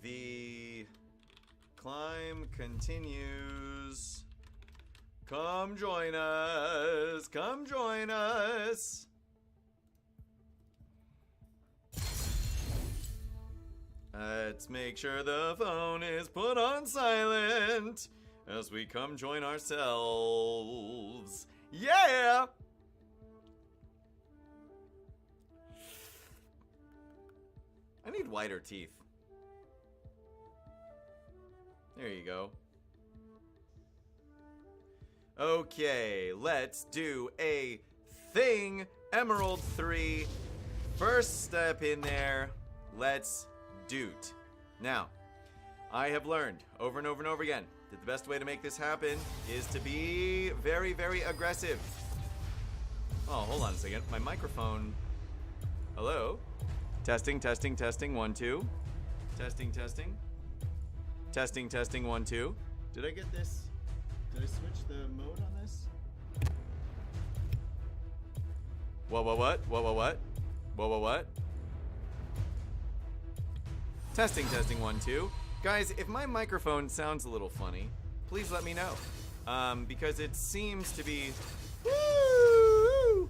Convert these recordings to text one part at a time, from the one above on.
The climb continues. Come join us. Come join us. Let's make sure the phone is put on silent as we come join ourselves. Yeah! I need whiter teeth. There you go. Okay, let's do a thing. Emerald 3. First step in there. Let's doot. Now, I have learned over and over and over again that the best way to make this happen is to be very, very aggressive. Oh, hold on a second. My microphone. Hello? Testing, testing, testing. 1, 2. Testing, testing. Testing, testing. 1, 2. Did I get this? Did I switch the mode on this? What? What? What? Testing, testing. 1, 2. Guys, if my microphone sounds a little funny, please let me know. Because it seems to be... Woo!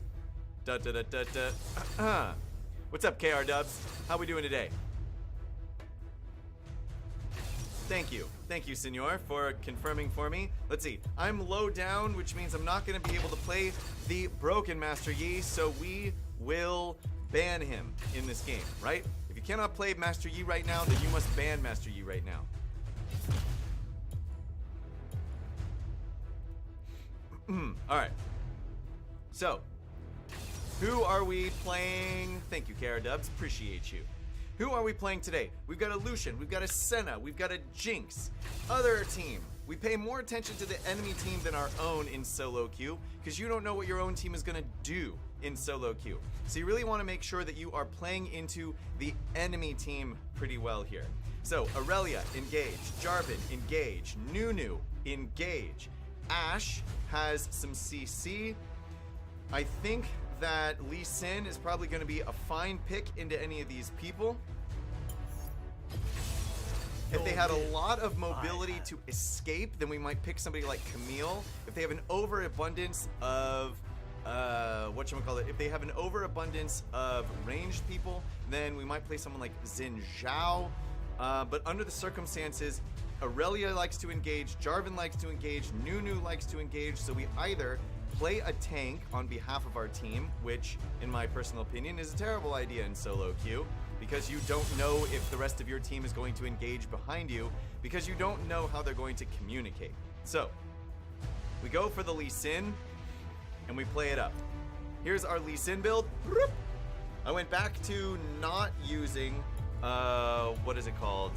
Da da da da da. What's up, KR Dubs? How we doing today? Thank you. Thank you, senor, for confirming for me. Let's see. I'm low down, which means I'm not going to be able to play the broken Master Yi, so we will ban him in this game, right? If you cannot play Master Yi right now, then you must ban Master Yi right now. Alright. So, who are we playing? Thank you, Kara Dubs. Appreciate you. Who are we playing today? We've got a Lucian, we've got a Senna, we've got a Jinx. Other team. We pay more attention to the enemy team than our own in solo queue, because you don't know what your own team is going to do in solo queue. So you really want to make sure that you are playing into the enemy team pretty well here. So Aurelia, engage. Jarvan, engage. Nunu, engage. Ashe has some CC. I think that Lee Sin is probably going to be a fine pick into any of these people. If they had a lot of mobility to escape, then we might pick somebody like Camille. If they have an overabundance of, if they have an overabundance of ranged people, then we might play someone like Xin Zhao. But under the circumstances, Aurelia likes to engage, Jarvan likes to engage, Nunu likes to engage, so we either play a tank on behalf of our team, which, in my personal opinion, is a terrible idea in solo queue, because you don't know if the rest of your team is going to engage behind you, because you don't know how they're going to communicate. So, we go for the Lee Sin, and we play it up. Here's our Lee Sin build. I went back to not using, what is it called?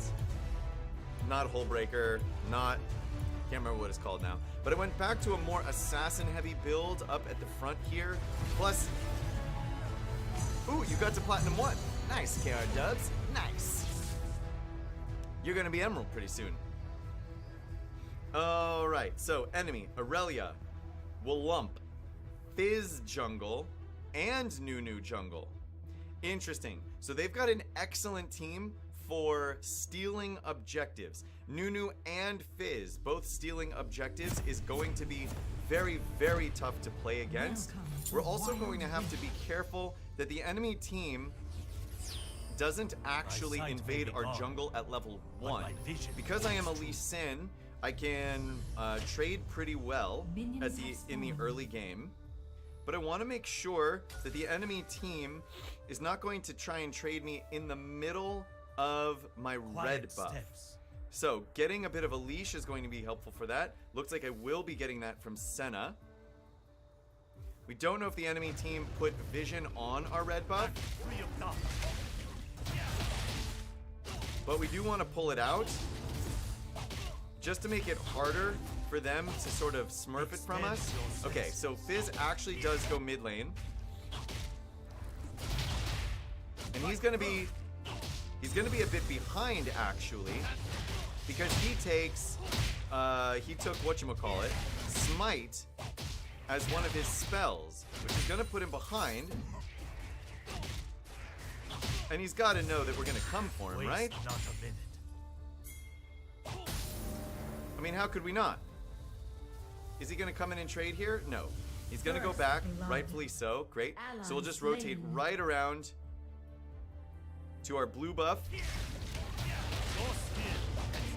Not Hullbreaker, can't remember what it's called now. But I went back to a more assassin-heavy build up at the front here. Plus, ooh, you got to Platinum 1. Nice, KR Dubs. Nice. You're gonna be Emerald pretty soon. Alright, so enemy, Aurelia, Wolump, Fizz jungle, and Nunu jungle. Interesting. So they've got an excellent team for stealing objectives. Nunu and Fizz both stealing objectives is going to be very, very tough to play against. We're also going to have to be careful that the enemy team doesn't actually invade our jungle at level 1. Because I am a Lee Sin, I can trade pretty well in the early game. But I want to make sure that the enemy team is not going to try and trade me in the middle of my red buff. So getting a bit of a leash is going to be helpful for that. Looks like I will be getting that from Senna. We don't know if the enemy team put vision on our red buff, but we do want to pull it out just to make it harder for them to sort of smurf it from us. Okay, so Fizz actually does go mid lane, and he's gonna be a bit behind actually, because he takes he took whatchamacallit, Smite, as one of his spells, which is gonna put him behind. And he's got to know that we're gonna come for him, right? Not a minute. I mean, how could we not? Is he going to come in and trade here? No. He's going to go back, rightfully so. Great. So we'll just rotate right around to our blue buff.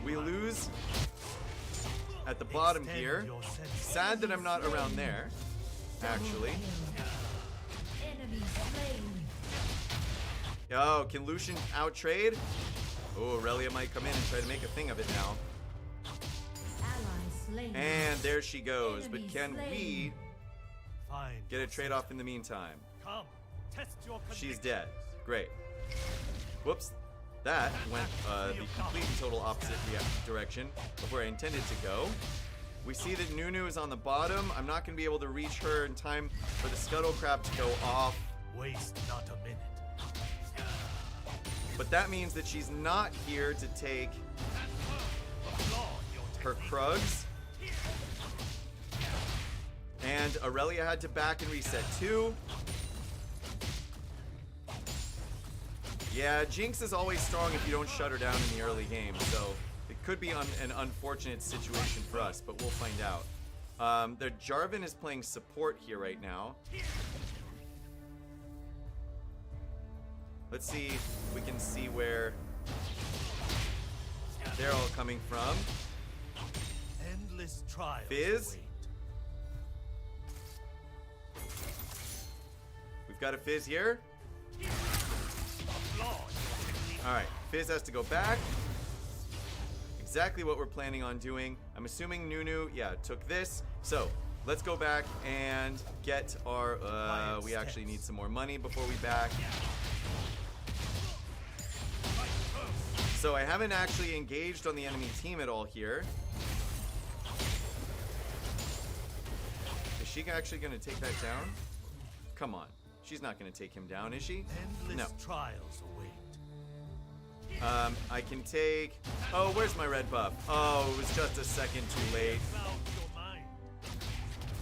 We lose at the bottom here. Sad that I'm not around there, actually. Oh, can Lucian out-trade? Oh, Aurelia might come in and try to make a thing of it now. And there she goes. But can we get a trade-off in the meantime? She's dead. Great. Whoops. That went the complete and total opposite direction of where I intended to go. We see that Nunu is on the bottom. I'm not going to be able to reach her in time for the Scuttle Crab to go off. Waste not a minute. But that means that she's not here to take her Krugs. And Aurelia had to back and reset too. Yeah, Jinx is always strong if you don't shut her down in the early game, so it could be an unfortunate situation for us, but we'll find out. Their Jarvan is playing support here right now. Let's see if we can see where they're all coming from. Endless trials Fizz. await. We've got a Fizz here. Alright, Fizz has to go back. Exactly what we're planning on doing. I'm assuming Nunu, yeah, took this. So, let's go back and get our, we actually need some more money before we back. So I haven't actually engaged on the enemy team at all here. Is she actually going to take that down? Come on. She's not going to take him down, is she? Endless trials await. I can take... Oh, where's my red buff? Oh, it was just a second too late.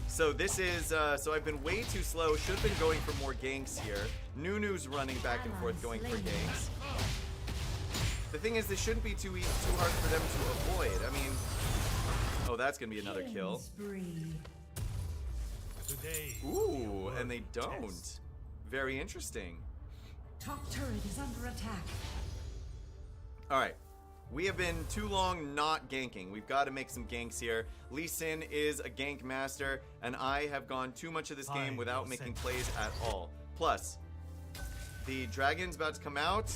So this is... so I've been way too slow. Should have been going for more ganks here. Nunu's running back and forth going for ganks. The thing is, this shouldn't be too hard for them to avoid. I mean... Oh, that's going to be another kill. Ooh, and they don't. Very interesting. Top turret is under attack. Alright. We have been too long not ganking. We've got to make some ganks here. Lee Sin is a gank master, and I have gone too much of this game without making plays at all. Plus, the dragon's about to come out.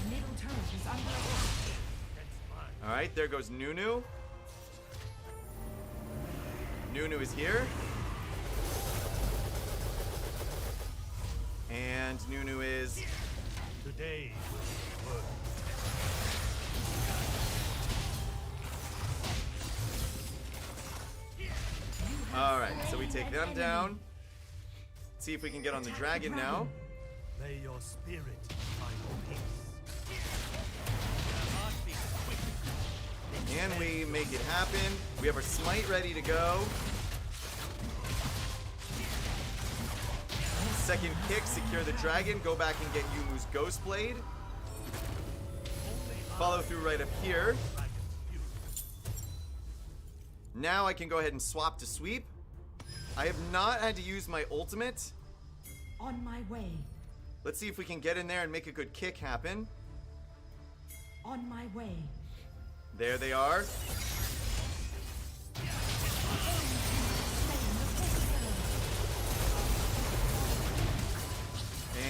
Middle turret is under attack. Alright, there goes Nunu. Nunu is here. And Nunu is... Today will be work. Alright, so we take them down. See if we can get on the dragon now. May your spirit find peace. And we make it happen. We have our smite ready to go. Second kick, secure the dragon. Go back and get Yumu's Ghost Blade. Follow through right up here. Now I can go ahead and swap to sweep. I have not had to use my ultimate. On my way. Let's see if we can get in there and make a good kick happen. On my way. There they are.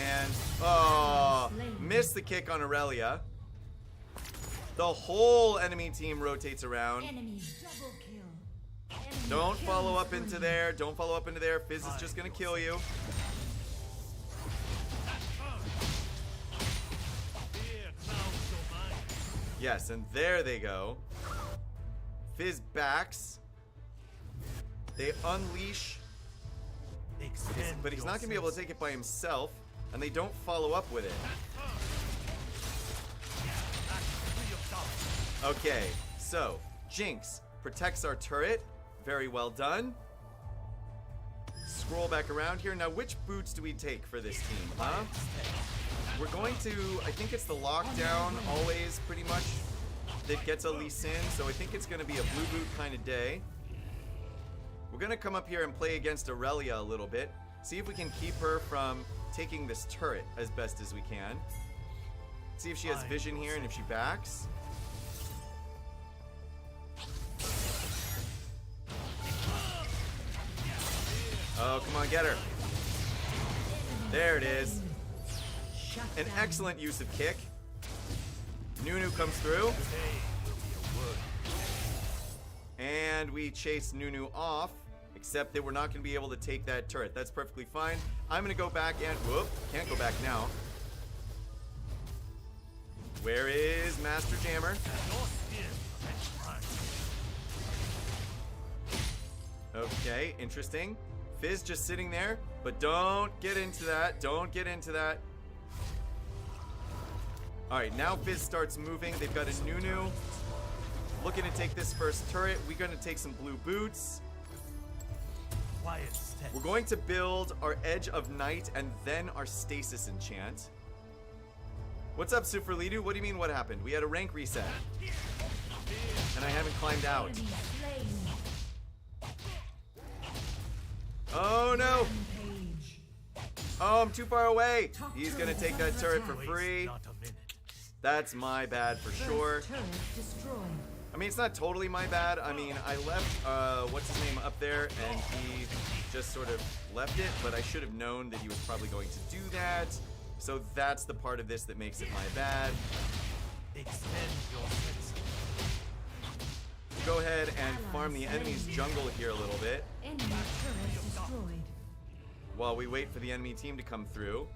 And, oh, missed the kick on Aurelia. The whole enemy team rotates around. Enemy double kill. Enemy Don't killing follow up spree. into there. Don't follow up into there. Fizz is just gonna kill you. Yes, and there they go. Fizz backs. They unleash. But he's not gonna be able to take it by himself. And they don't follow up with it. Okay, so Jinx protects our turret. Very well done. Scroll back around here. Now, which boots do we take for this team, huh? We're going to, I think it's the lockdown always, pretty much. that gets a Lee Sin, so I think it's going to be a blue boot kind of day. We're going to come up here and play against Aurelia a little bit. See if we can keep her from taking this turret as best as we can. See if she has vision here and if she backs. Oh, come on, get her. There it is. Shut An down. excellent use of kick. Nunu comes through. And we chase Nunu off, except that we're not going to be able to take that turret. That's perfectly fine. I'm going to go back and... Whoop, can't go back now. Where is Master Jammer? Okay, interesting. Fizz just sitting there, but don't get into that. Don't get into that. All right, now Fizz starts moving. They've got a Nunu. Looking to take this first turret. We're going to take some blue boots. Quiet steps. We're going to build our Edge of Night and then our Stasis Enchant. What's up, Superlidu? What do you mean what happened? We had a rank reset. And I haven't climbed out. Enemy slain. Oh no! Rampage. Oh, I'm too far away. He's gonna take that turret for Waste free. not a minute. That's my bad for sure. First turret destroyed. I mean, it's not totally my bad. I mean, I left, what's his name up there, and he just sort of left it, but I should have known that he was probably going to do that. So that's the part of this that makes it my bad. Extend your senses. Go ahead and farm the enemy's jungle here a little bit Enemy turret destroyed. while we wait for the enemy team to come through.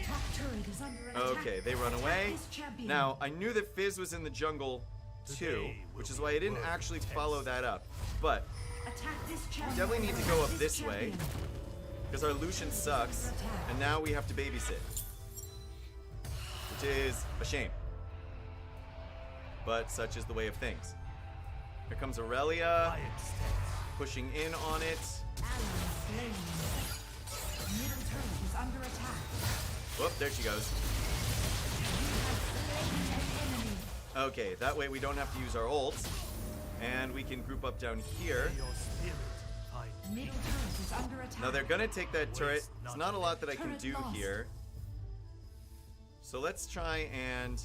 Top turret is under attack. Okay, they run Attack away. this champion. Now, I knew that Fizz was in the jungle too, which is why I didn't actually follow that up. But Attack this champion. definitely need to go up Attack this way, champion. because our Lucian sucks, and now we have to babysit, which is a shame. But such is the way of things. Here comes Aurelia, Quiet steps. pushing in on it. Ally slain. Middle turret is under attack. Whoop, there she goes. You have slain an enemy. Okay, that way we don't have to use our ults, and we can group up down here. Your spirit find Middle turret is under attack. Now they're gonna take that turret. There's not a lot that I can Turret do lost. here. So let's try and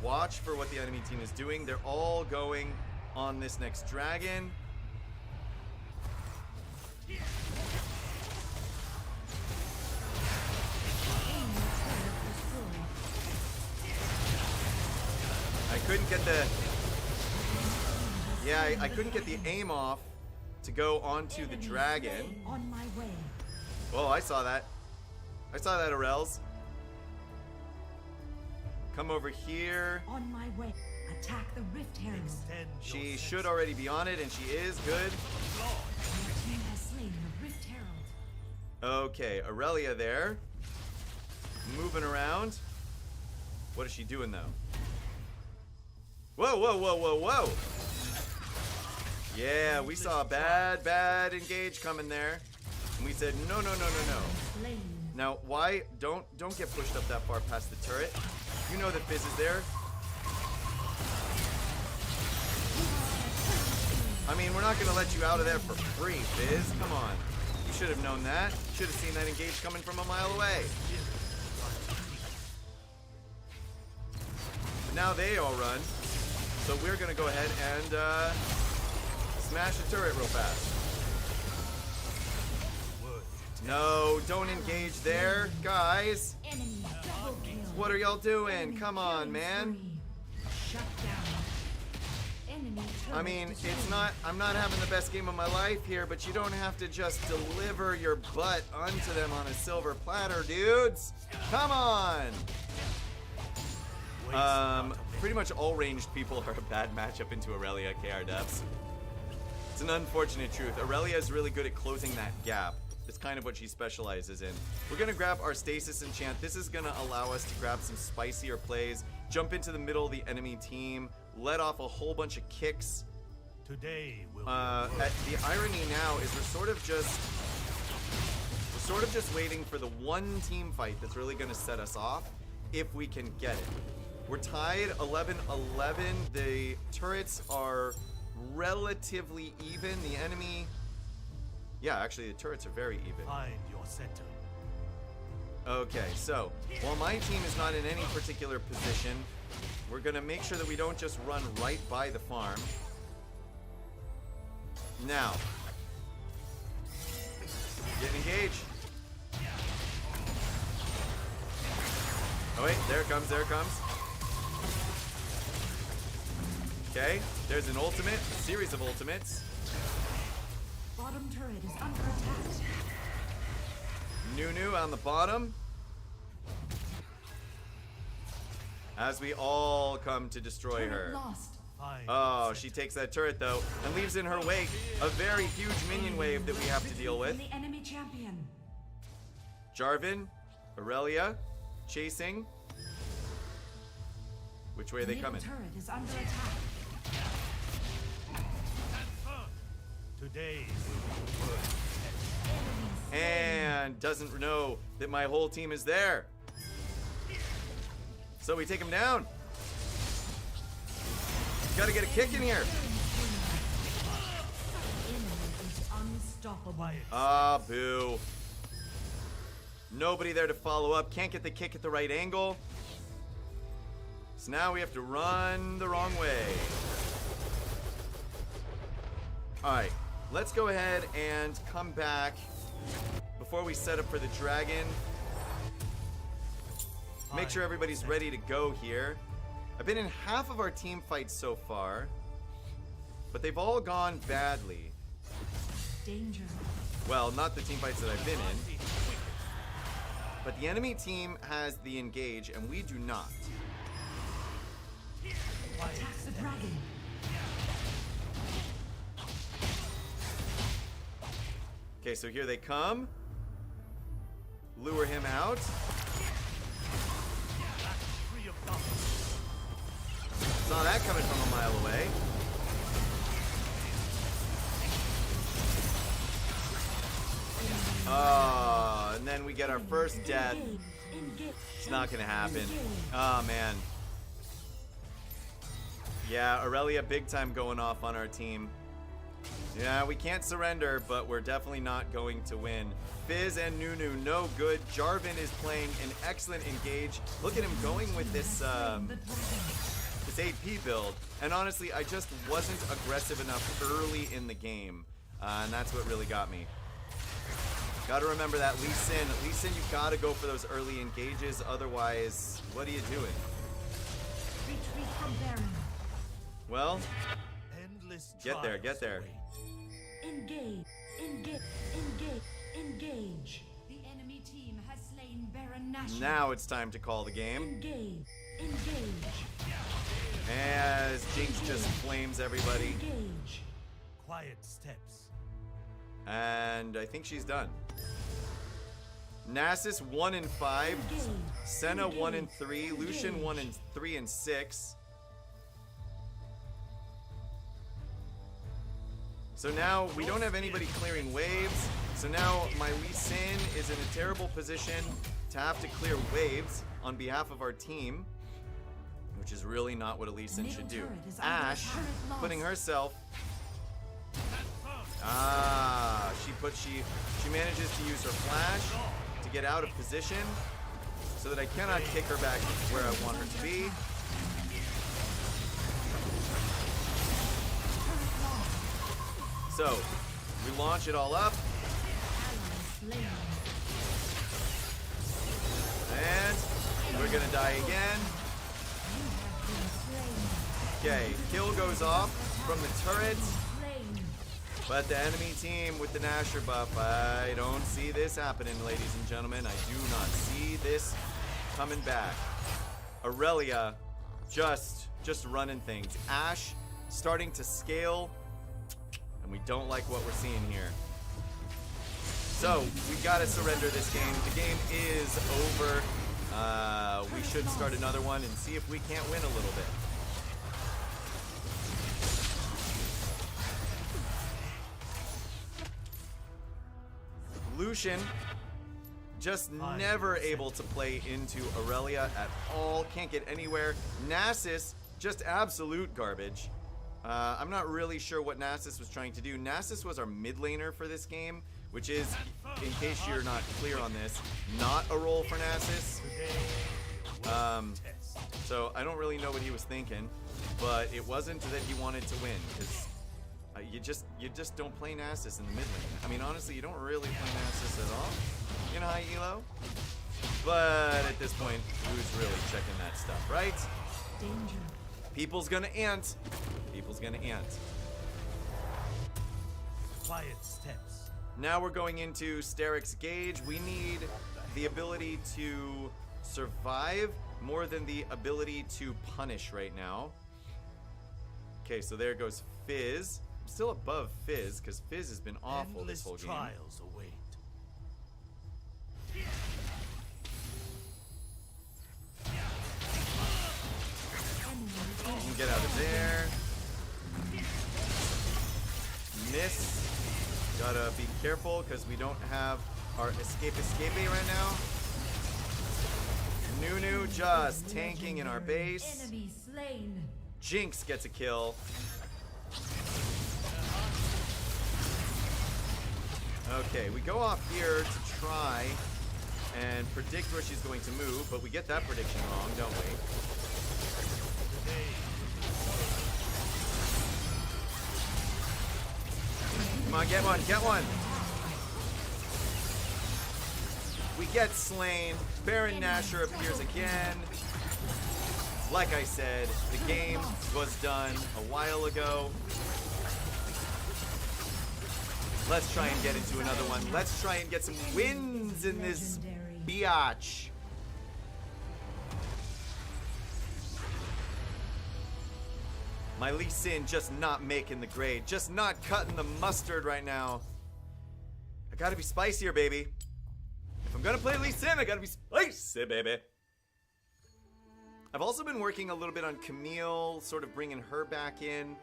watch for what the enemy team is doing. They're all going on this next dragon. Enemy turret destroyed. I couldn't get the... Yeah, I couldn't get the aim off to go onto the Enemy dragon. slain. On my way. Oh, I saw that. I saw that, Aurels. Come over here. On my way. Attack the Rift Herald. extend your She senses. should already be on it, and she is. Good. Your team has slain the Rift Herald. Okay, Aurelia there. Moving around. What is she doing, though? Whoa, whoa, whoa, whoa, whoa! Yeah, we saw a bad engage coming there. And we said, no, no, no, no, no. Slain. Now, why? Don't get pushed up that far past the turret. You know that Fizz is there. I mean, we're not going to let you out of there for free, Fizz. Come on. You should have known that. Should have seen that engage coming from a mile away. But now they all run. So we're going to go ahead and smash the turret real fast. No, don't engage there. Guys, Enemy double kill. what are y'all doing? Enemy Come on, killing man. spree. Shut down. Enemy I turret mean, destroyed. it's not, I'm not having the best game of my life here, but you don't have to just deliver your butt onto them on a silver platter, dudes. Come on. Waste not a minute. Pretty much all ranged people are a bad matchup into Aurelia KR Depths. It's an unfortunate truth. Aurelia is really good at closing that gap. It's kind of what she specializes in. We're gonna grab our Stasis Enchant. This is gonna allow us to grab some spicier plays, jump into the middle of the enemy team, let off a whole bunch of kicks. Today will The irony now is we're sort of just waiting for the one team fight that's really gonna set us off. if we can get it. We're tied 11-11. The turrets are relatively even. The enemy... Yeah, actually, the turrets are very even. Find your center. Okay, so while my team is not in any particular position, we're going to make sure that we don't just run right by the farm. Now, get engaged. Oh wait, there it comes, there it comes. Okay, there's an ultimate, a series of ultimates. Bottom turret is under attack. Nunu on the bottom. As we all come to destroy her. Turret lost. Find Oh, your she center. takes that turret though, and leaves in her wake a very huge minion wave that we have to deal with. The enemy champion. Jarvan, Aurelia, chasing. Which way are they Middle coming? turret is under attack. Today will be And doesn't know that my whole team is there. So we take him down. Gotta get a kick in here. Enemy is unstoppable. quiet. Ah, boo. Nobody there to follow up. Can't get the kick at the right angle. So now we have to run the wrong way. Alright, let's go ahead and come back before we set up for the dragon. Make sure everybody's ready to go here. I've been in half of our team fights so far, but they've all gone badly. Danger. Well, not the team fights that I've been in, but the enemy team has the engage and we do not. Attack the dragon. Okay, so here they come. Lure him out. Tree of Gods. Saw that coming from a mile away. And then we get our first death. It's not gonna happen. Oh man. Yeah, Aurelia big time going off on our team. Yeah, we can't surrender, but we're definitely not going to win. Fizz and Nunu, no good. Jarvan is playing an excellent engage. Look at him going with this this AP build. And honestly, I just wasn't aggressive enough early in the game. And that's what really got me. Gotta remember that Lee Sin. Lee Sin, you gotta go for those early engages. Otherwise, what are you doing? Retreat from Baron. Well, Endless get there, trials get there. await. Engage. Engage. Engage. Engage. The enemy team has slain Baron Nashor. now it's time to call the game. Engage. Engage. As Jinx just flames everybody. Engage. Quiet steps. And I think she's done. Nasus 1 and 5. Senna 1 and 3. Lucian 1 and 3 and 6. So now we don't have anybody clearing waves. So now my Lee Sin is in a terrible position to have to clear waves on behalf of our team, which is really not what a Lee Sin should do. Ashe putting herself. She manages to use her flash to get out of position so that I cannot kick her back where I want her to be. So, we launch it all up, and we're gonna die again. Okay, kill goes off from the turret, but the enemy team with the Nashor buff, I don't see this happening, ladies and gentlemen. I do not see this coming back. Aurelia just running things. Ashe starting to scale, and we don't like what we're seeing here. So, we gotta surrender this game. The game is over. We should start another one and see if we can't win a little bit. Lucian Just never able to play into Aurelia at all. Can't get anywhere. Nasus, just absolute garbage. I'm not really sure what Nasus was trying to do. Nasus was our mid laner for this game, which is, in case you're not clear on this, not a role for Nasus. So I don't really know what he was thinking, but it wasn't that he wanted to win, because you just don't play Nasus in the mid lane. I mean, honestly, you don't really play Nasus at all in high elo. But at this point, who's really checking that stuff, right? Danger. People's gonna ant. People's gonna ant. Quiet steps. Now we're going into Steric's Gauge. We need the ability to survive more than the ability to punish right now. Okay, so there goes Fizz. I'm still above Fizz because Fizz has been awful Endless this whole game. trials await. You can get out of there. Miss. Gotta be careful because we don't have our escape right now. Nunu just tanking in our base. Enemy slain. Jinx gets a kill. Okay, we go off here to try and predict where she's going to move, but we get that prediction wrong, don't we? Come on, get one, get one. We get slain. Baron Nashor appears again. Like I said, the game was done a while ago. Let's try and get into another one. Let's try and get some wins in this biatch. My Lee Sin just not making the grade. Just not cutting the mustard right now. I gotta be spicier, baby. If I'm gonna play Lee Sin, I gotta be spicy, baby. I've also been working a little bit on Camille, sort of bringing her back in.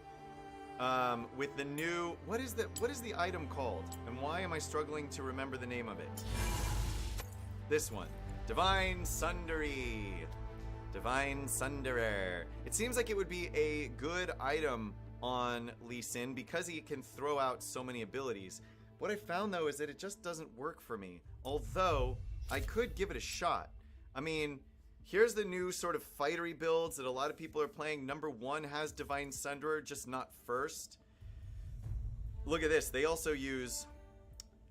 With the new, what is the item called? And why am I struggling to remember the name of it? This one. Divine Sundering. Divine Sunderer. It seems like it would be a good item on Lee Sin because he can throw out so many abilities. What I found though is that it just doesn't work for me. Although, I could give it a shot. I mean, here's the new sort of fightery builds that a lot of people are playing. Number 1 has Divine Sunderer, just not first. Look at this. They also use...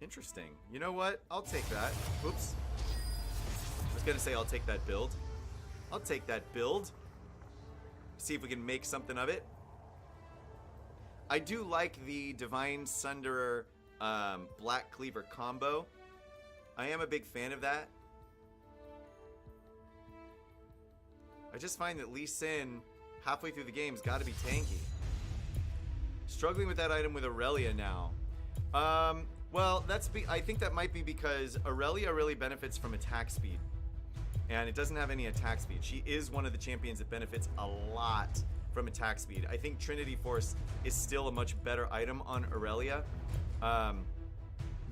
Interesting. You know what? I'll take that. Oops. I was gonna say I'll take that build. I'll take that build. See if we can make something of it. I do like the Divine Sunderer Black Cleaver combo. I am a big fan of that. I just find that Lee Sin, halfway through the game's got to be tanky. Struggling with that item with Aurelia now. Well, I think that might be because Aurelia really benefits from attack speed. And it doesn't have any attack speed. She is one of the champions that benefits a lot from attack speed. I think Trinity Force is still a much better item on Aurelia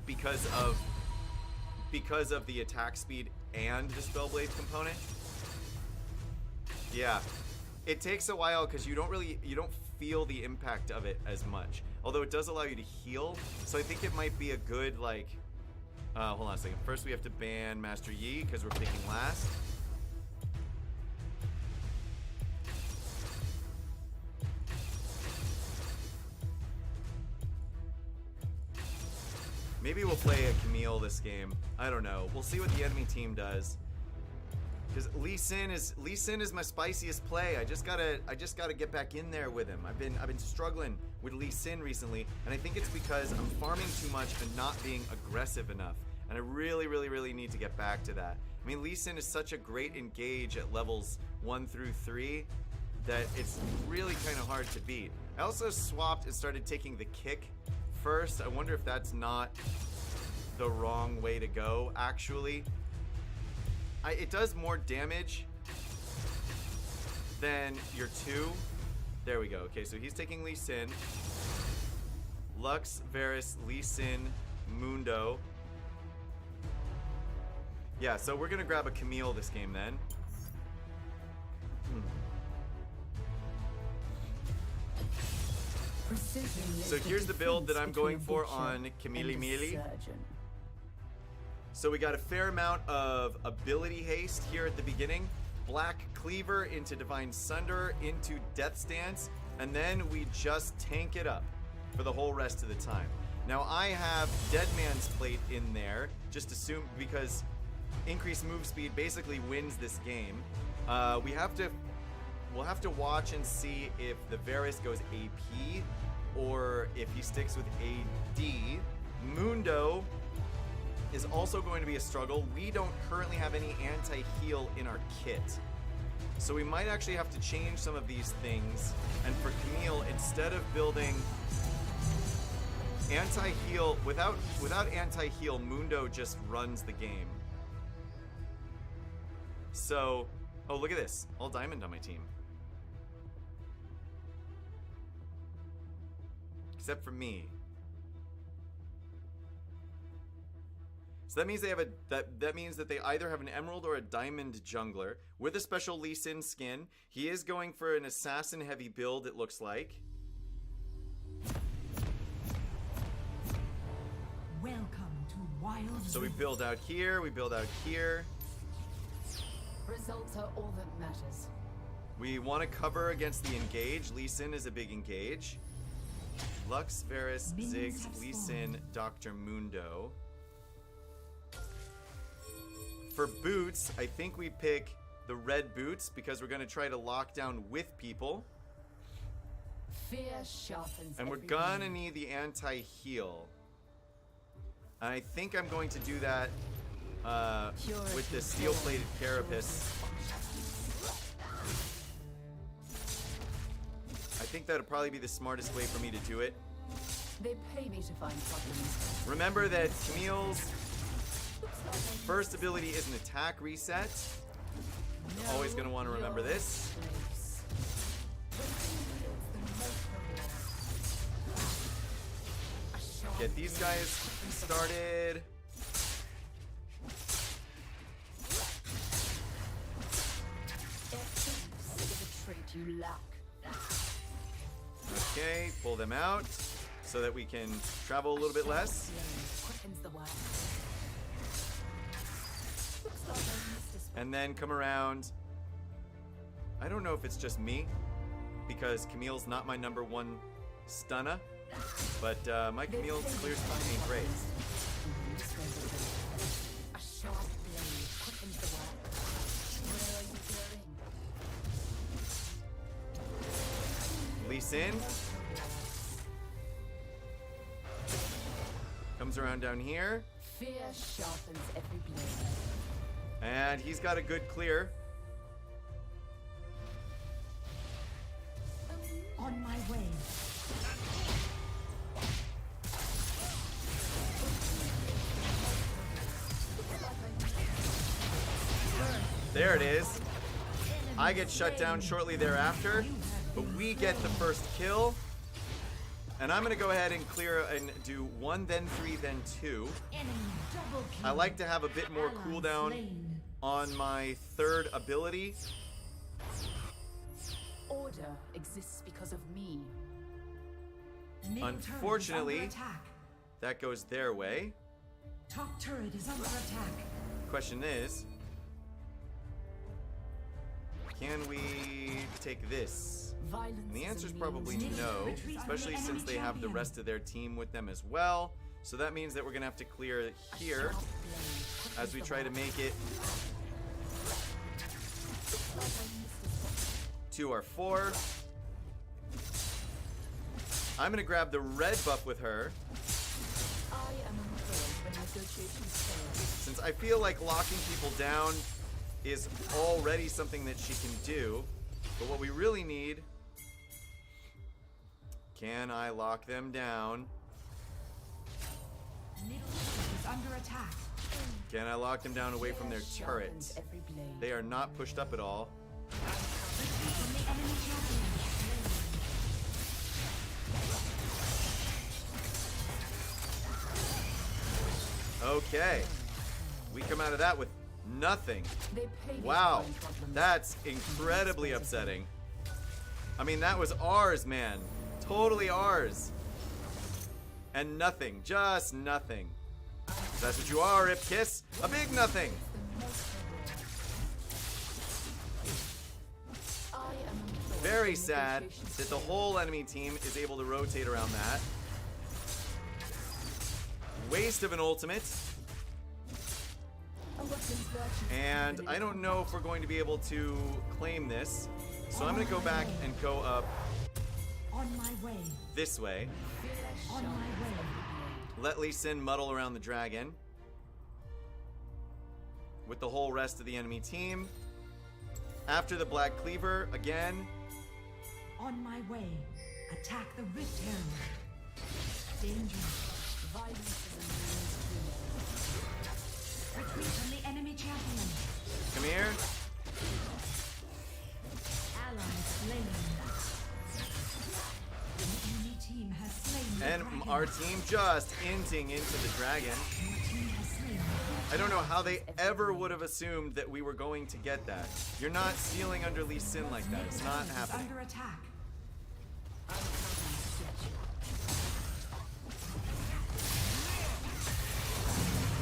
because of the attack speed and the Spellblade component. Yeah, it takes a while because you don't feel the impact of it as much. Although it does allow you to heal, so I think it might be a good like. Hold on a second. First, we have to ban Master Yi because we're picking last. Maybe we'll play a Camille this game. I don't know. We'll see what the enemy team does. Because Lee Sin is my spiciest play. I just gotta get back in there with him. I've been struggling with Lee Sin recently, and I think it's because I'm farming too much and not being aggressive enough. And I really need to get back to that. I mean, Lee Sin is such a great engage at levels 1 through 3 that it's really kind of hard to beat. I also swapped and started taking the kick first. I wonder if that's not the wrong way to go, actually. It does more damage than your 2. There we go. Okay, so he's taking Lee Sin. Lux, Varus, Lee Sin, Mundo. Yeah, so we're gonna grab a Camille this game then. So here's the build that I'm going for on Camille Mealy. So we got a fair amount of ability haste here at the beginning. Black Cleaver into Divine Sunder into Death Stance, and then we just tank it up for the whole rest of the time. Now I have Dead Man's Plate in there, just assume because increased move speed basically wins this game. We'll have to watch and see if the Varus goes AP or if he sticks with AD. Mundo is also going to be a struggle. We don't currently have any anti-heal in our kit. So we might actually have to change some of these things. And for Camille, instead of building anti-heal, without anti-heal, Mundo just runs the game. So, oh, look at this. All diamond on my team. Except for me. So that means they have that means that they either have an emerald or a diamond jungler with a special Lee Sin skin. He is going for an assassin heavy build, it looks like. Welcome to Wild. So we build out here, we build out here. Results are all that matters. We want to cover against the engage. Lee Sin is a big engage. Lux, Varus, Minions Ziggs, have Lee spawned. Sin, Dr. Mundo. For boots, I think we pick the red boots because we're going to try to lock down with people. Fear sharpens. And we're every gonna wound. need the anti-heal. And I think I'm going to do that with the steel-plated carapace. I think that'll probably be the smartest way for me to do it. They pay me to find problems. Remember that Camille's first ability is an attack reset. Always gonna want to remember this. Get these guys started. Is a trait you lack. Okay, pull them out so that we can travel a little bit less. Quickens the work. And then come around. I don't know if it's just me, because Camille's not my #1 stunner, but my Camille clears time ain't great. A sharp blade quickens the work. Where are you going? Lee Sin comes around down here, Fear sharpens every blade. and he's got a good clear. On my way. There it is. I get shut down shortly thereafter, but we get the first kill. And I'm gonna go ahead and clear and do 1, then 3, then 2. Enemy double kill. I like to have a bit more Ally cooldown slain. on my third ability. Order exists because of me. Middle turret is Unfortunately- under attack. That goes their way. Top turret is under attack. Question is, can we take this? Violence And the is a answer is means probably to no, Retreat especially from the since enemy they have the champion. rest of their team with them as well. So that means that we're gonna have to clear here sharp blade as we quickens try the to work. make it to our 4. I'm gonna grab the red buff with her, I am employed when negotiations fail. since I feel like locking people down is already something that she can do. But what we really need, can I lock them down? Middle turret is under attack. Can I lock them down away from their Fear turret? sharpens every blade. They are not pushed up at all. Retreat from the enemy champion. Okay. We come out of that with Nothing. They pay Wow, these problems. that's incredibly upsetting. I mean, that was ours, man. Totally ours. And nothing, just nothing. That's what you are, Rip Kiss. A big nothing. The most reward. I am employed Very in sad negotiations that the today. whole enemy team is able to rotate around that. Waste of an ultimate. A weapon's virtue And is I don't know if we're going to be able to claim this. So I'm going to go back and go up On my way. this way. On my way. Let Lee Sin muddle around the dragon with the whole rest of the enemy team. After the Black Cleaver, again. On my way. Attack the Rift Herald. Danger. Violence is a man's doom. Retreat from the enemy champion. Come here. Ally slain. The enemy team has slain the And dragon. our team just inting into the dragon. Your team has slain the I don't know how they ever would have assumed that we were going to get that. You're not stealing under Lee Sin like that. It's not is happening. under attack. I'm coming to get you.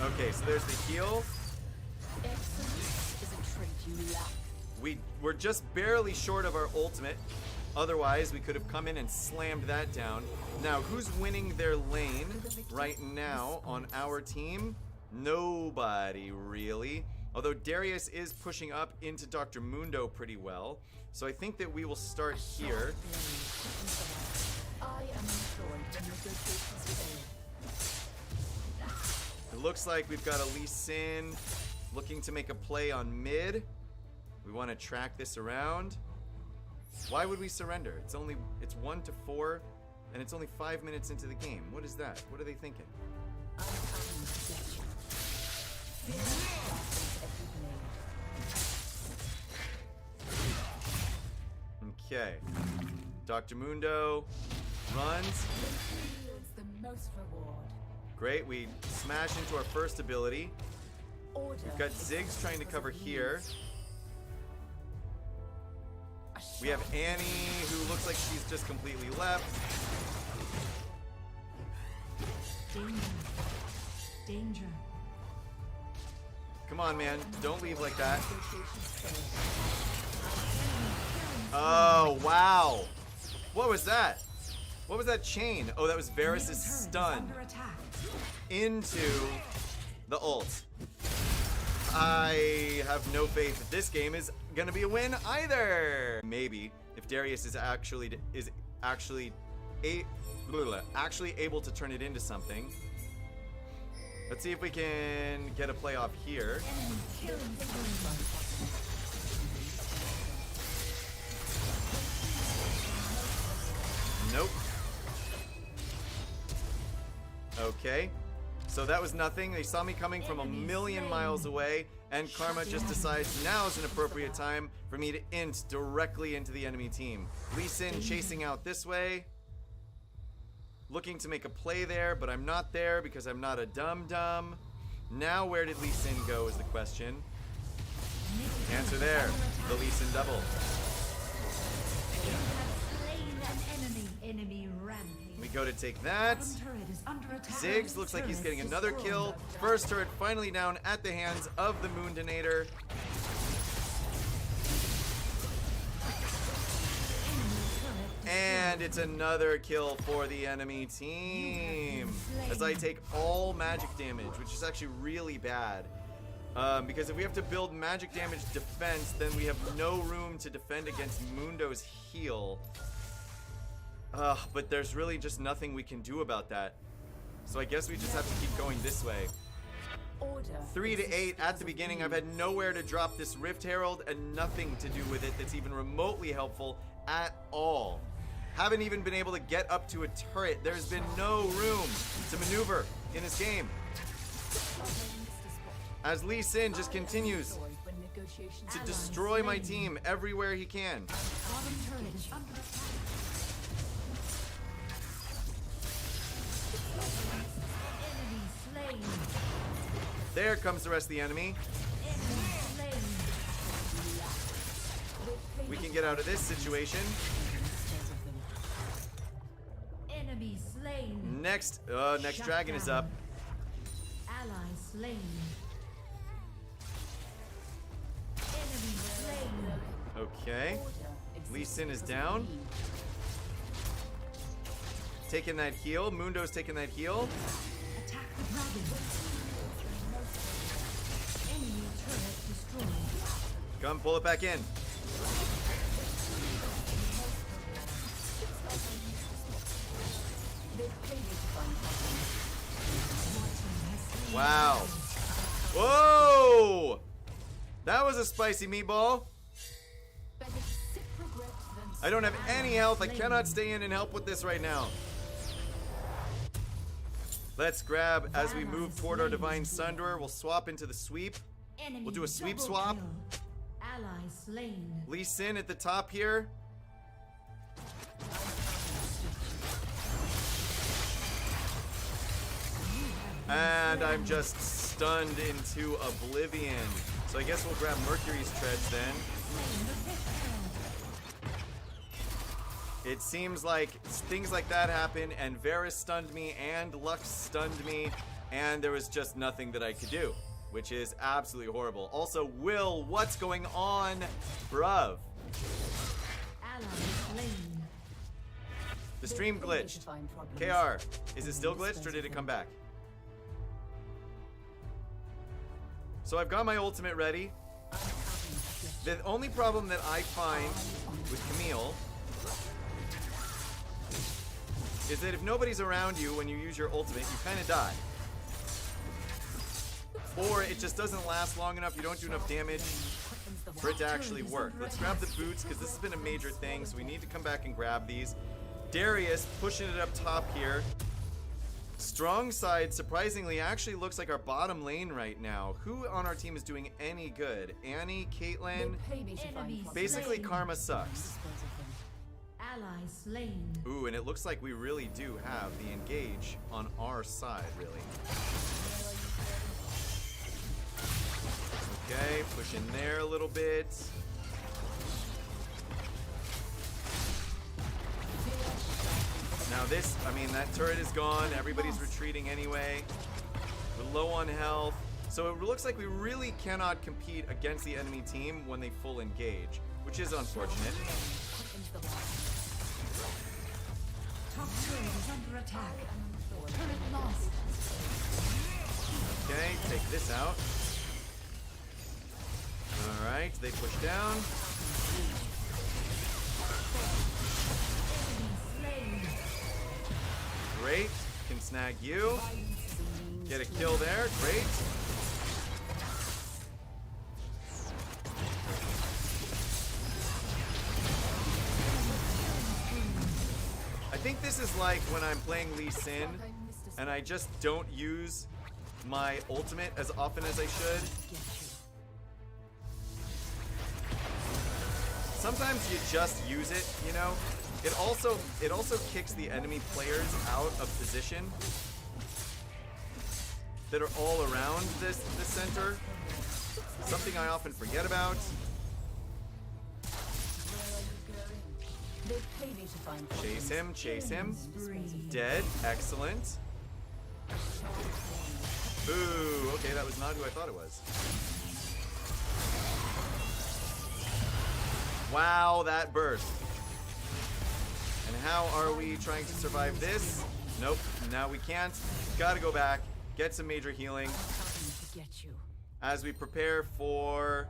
Okay, so there's the heal. Excellence is a trait you lack. We were just barely short of our ultimate. Otherwise, we could have come in and slammed that down. Now, who's winning their lane right now on our team? Nobody, really. Although Darius is pushing up into Dr. Mundo pretty well. So I think that we will start here. I am employed in negotiations today. It looks like we've got a Lee Sin looking to make a play on mid. We want to track this around. Why would we surrender? It's 1 to 4, and it's only 5 minutes into the game. What is that? What are they thinking? I'm coming to get you. Fear darkens every blade. Okay. Dr. Mundo runs. Yields the most reward. Great. We smash into our first ability. Order. We've got Ziggs trying to cover here. We have Annie, who looks like she's just completely left. Danger. Danger. Come on, man. Don't leave like that. Negotiations failed. Oh, wow. What was that? What was that chain? Oh, that was Middle Varys' turret is stun under attack. into the ult. I have no faith that this game is gonna be a win either. Maybe if Darius is actually able to turn it into something. Let's see if we can get a play off here. Enemy killing spree. Nope. Okay. So that was nothing. They saw me coming from a million miles away, and Karma just decides now is an appropriate time for me to int directly into the enemy team. Lee Sin chasing out this way. Looking to make a play there, but I'm not there because I'm not a dum-dum. Now where did Lee Sin go is the question. Answer there. The Lee Sin double. Slain an enemy. Enemy rampage. We go to take that. Bottom turret is under attack. Ziggs looks like he's getting Turret another destroyed. kill. First turret finally down at the hands of the Moon Donator. And it's another kill for the enemy team. As I take all magic damage, which is actually really bad. Because if we have to build magic damage defense, then we have no room to defend against Mundo's heal. But there's really just nothing we can do about that. So I guess we just have to keep going this way. Order. 3 to 8 at the beginning. I've had nowhere to drop this Rift Herald and nothing to do with it that's even remotely helpful at all. Haven't even been able to get up to a turret. There's been no room to maneuver in this game. As Lee Sin just continues to destroy my team everywhere he can. Bottom turret is under attack. Enemy slain. There comes the rest of the enemy. Enemy can get out of this situation. Enemy slain. Next Shut dragon is down. up. Ally slain. Enemy slain. Okay. Lee Sin is down. Taking that heal. Mundo's taking that heal. Attack the dragon. Enemy turret destroyed. Come, pull it back in. Wow. Whoa! That was a spicy meatball. I don't have any health. I cannot stay in and help with this right now. Let's grab as we move toward our Divine Sunderer. We'll swap into the sweep. Enemy We'll do a sweep double swap. kill. Ally slain. Lee Sin at the top here. And I'm just stunned into oblivion. So I guess we'll grab Mercury's Treads then. It seems like things like that happen, and Varus stunned me, and Lux stunned me, and there was just nothing that I could do, which is absolutely horrible. Also, Will, what's going on, bruv? Ally slain. The stream glitched. KR, is it still glitched or did it come back? So I've got my ultimate ready. The only problem that I find with Camille is that if nobody's around you when you use your ultimate, you kind of die. Or it just doesn't last long enough, you don't do enough damage for it to actually work. Let's grab the boots, because this has been a major thing, so we need to come back and grab these. Darius pushing it up top here. Strong side, surprisingly, actually looks like our bottom lane right now. Who on our team is doing any good? Annie, Caitlyn? Basically, Karma sucks. Ally slain. Ooh, and it looks like we really do have the engage on our side, really. Okay, push in there a little bit. Now this, I mean, that turret is gone. Everybody's retreating anyway. We're low on health. So it looks like we really cannot compete against the enemy team when they full engage, which is unfortunate. Top turret is under attack. Turret lost. Okay, take this out. Alright, they push down. Slain. Great. Can snag you. Get a kill there. Great. I think this is like when I'm playing Lee Sin and I just don't use my ultimate as often as I should. Sometimes you just use it, you know? It also kicks the enemy players out of position that are all around the center. Something I often forget about. Chase him, chase him. Dead, excellent. Ooh, okay, that was not who I thought it was. Wow, that burst. And how are we trying to survive this? Nope, now we can't. Gotta go back, get some major healing. As we prepare for...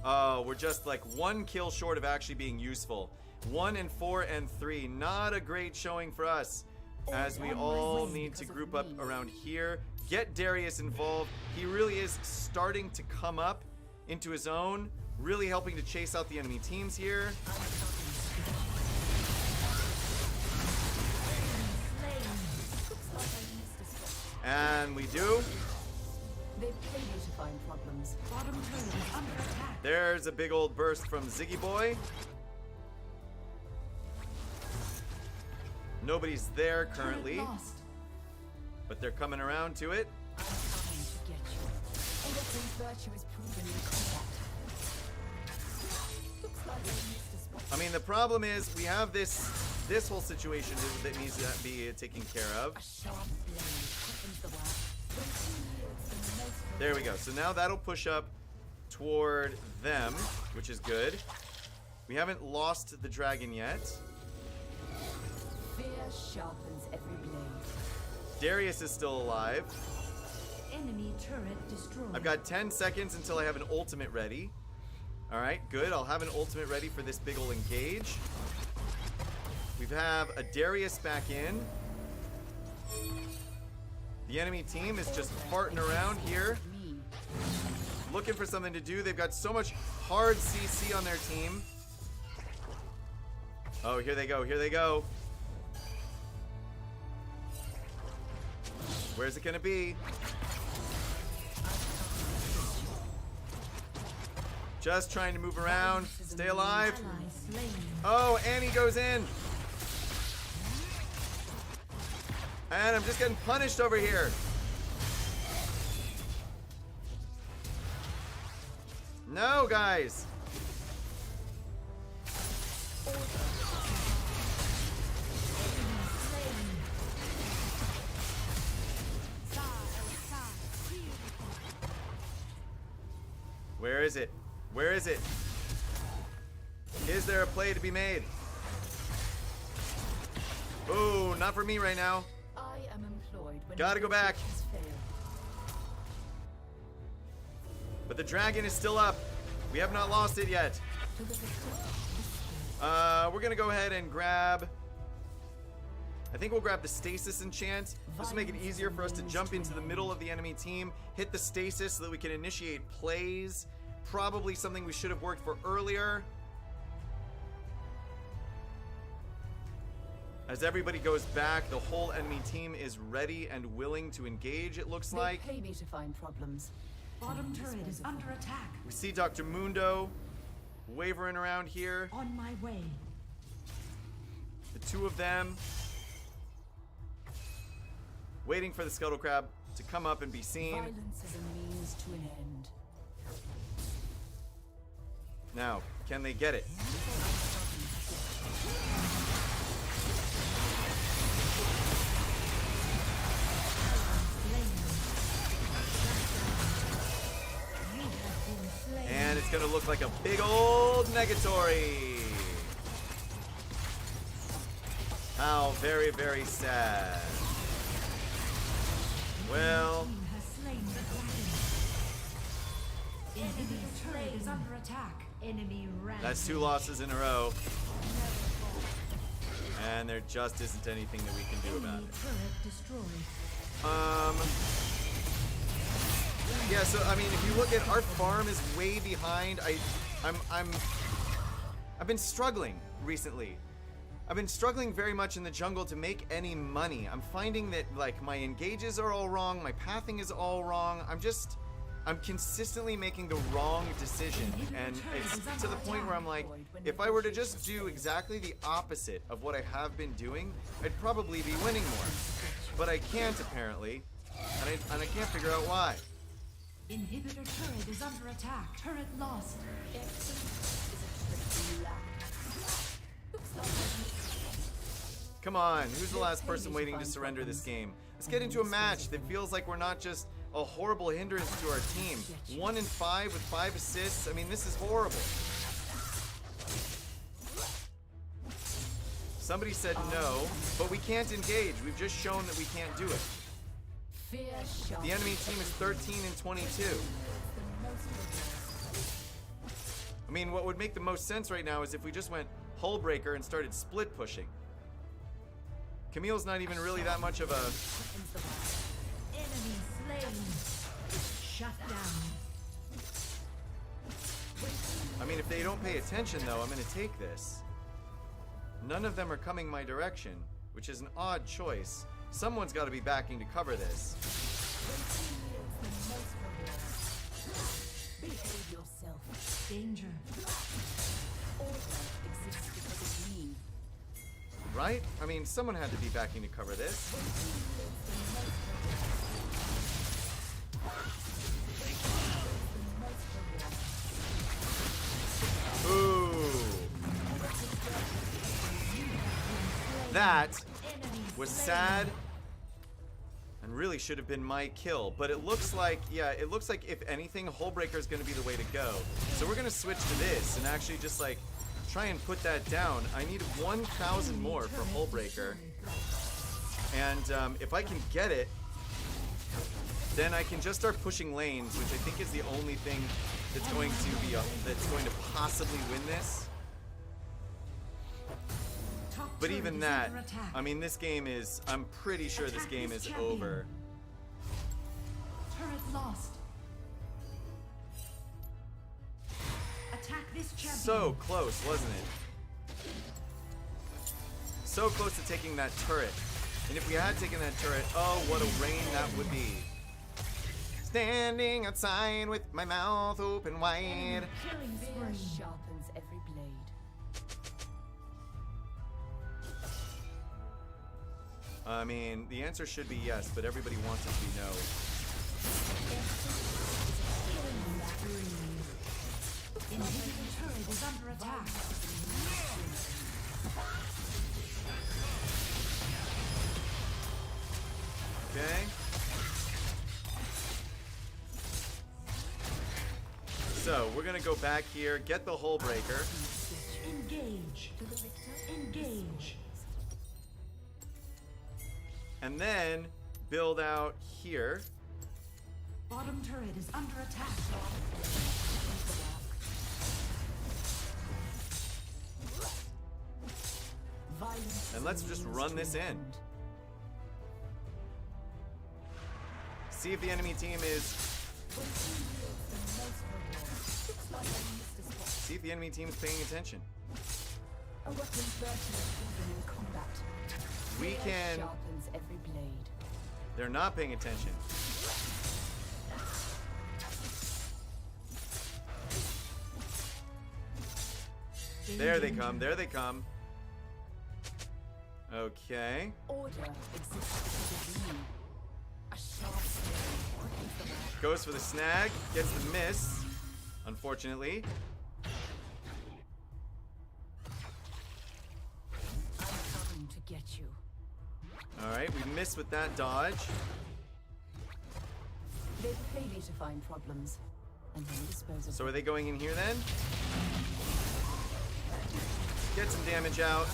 Oh, we're just like 1 kill short of actually being useful. 1 and 4 and 3, not a great showing for us. As we all need to group up around here. Get Darius involved. He really is starting to come up into his own. Really helping to chase out the enemy teams here. And we do. Bottom turret is under attack. There's a big old burst from Ziggy Boy. Nobody's there currently, Turret lost. but they're coming around to it. mean, the problem is we have this whole situation that needs to be taken care of. A sharp blade quickens the work. There we go. So now that'll push up toward them, which is good. We haven't lost the dragon yet. Fear sharpens every blade. Darius is still alive. Enemy turret destroyed. I've got 10 seconds until I have an ultimate ready. Alright, good. I'll have an ultimate ready for this big ol' engage. We have a Darius back in. The enemy team is just farting around here, Me. looking for something to do. They've got so much hard CC on their team. Oh, here they go. Here they go. Where's it gonna be? Just trying to move around. Stay alive. Ally slain. Oh, Annie goes in. And I'm just getting punished over here. No, guys. Where is it? Where is it? Is there a play to be made? Oh, not for me right now. I am employed when Gotta go back. has failed. But the dragon is still up. We have not lost it yet. To the victor. We're gonna go ahead and grab. I think we'll grab the stasis enchant. This will make it easier for us to jump into the middle of the enemy team, hit the stasis so that we can initiate plays. Probably something we should have worked for earlier. As everybody goes back, the whole enemy team is ready and willing to engage, it looks They like. pay me to find problems. Bottom turret is under attack. We see Dr. Mundo wavering around here. On my way. The two of them waiting for the Scuttle Crab to come up and be seen. Violence is a means to an end. Now, can they get it? And it's gonna look like a big old negatory. How very, very sad. Well, Team has slain the dragon. Enemy turret is under attack. Enemy rampage. that's 2 losses in a row. And there just isn't anything that we can do about Enemy it. turret destroyed. Yeah, so I mean, if you look at our farm is way behind. I've been struggling recently. I've been struggling very much in the jungle to make any money. I'm finding that like my engages are all wrong, my pathing is all wrong. I'm consistently making the wrong decision, and it's to the point where I'm like, if I were to just do exactly the opposite of what I have been doing, I'd probably be winning more. But I can't apparently, and I can't figure out why. Inhibitor turret is under attack. Turret lost. Come on, who's the last person waiting to surrender this game? Let's get into a match that feels like we're not just a horrible hindrance to our team. 1 in 5 with 5 assists. I mean, this is horrible. Somebody said no, but we can't engage. We've just shown that we can't do it. Fear sharpens The enemy team is 13 and 22. the most rigorous. I mean, what would make the most sense right now is if we just went hull breaker and started split pushing. Camille's not even really that much of a... Quickens the work. Enemy slain. Shut down. I mean, if they don't pay attention, though, I'm going to take this. None of them are coming my direction, which is an odd choice. Someone's got to be backing to cover this. Behave yourself. Danger. Order exists because of me. Right? I mean, someone had to be backing to cover this. Ooh. That Enemy was slain. sad and really should have been my kill. But it looks like, yeah, it looks like if anything, Hullbreaker is going to be the way to go. So we're going to switch to this and actually just like try and put that down. I need 1,000 more for Hullbreaker. And if I can get it, then I can just start pushing lanes, which I think is the only thing that's going to possibly win this. Top But turret even is that, under attack. I mean, this game is, I'm pretty sure this Attack game this is champion. over. Turret lost. Attack this champion. So close, wasn't it? So close to taking that turret. And if we had taken that turret, oh, what a rain that would be. Standing outside with my mouth open wide. Killing Fear spree. sharpens every blade. I mean, the answer should be yes, but everybody wants it to be no. Inhibitor turret is under attack. Okay. So, we're gonna go back here, get the Hullbreaker. Engage. Engage. And then build out here. Bottom turret is under attack. Violence And let's just run this in. and See if the enemy team is. See if the enemy team is paying attention. a weapon's virtue even in combat. We Fear can. sharpens every blade. They're not paying attention. There they come. There they come. Okay. Order exists because of you. A sharp blade quickens the work. Goes for the snag. Gets the miss. Unfortunately. I'm coming to get you. Alright, we missed with that dodge. They pay me to find problems, and then dispose of So them. are they going in here then? Get some damage out.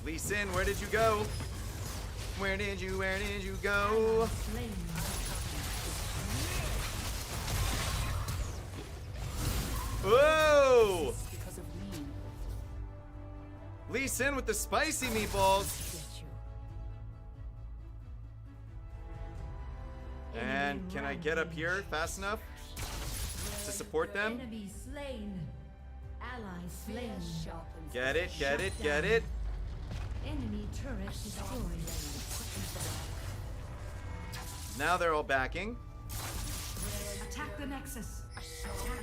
Lee Sin, where did you go? Where did you go? Slain. Whoa! Because of me, Lee Sin with the spicy meatballs. get you. And can I get up here fast enough to support them? Enemy slain. Ally Fear slain. sharpens Get it, get it, Shut get down. it. Enemy turret destroyed. Now they're all backing. Attack the Nexus.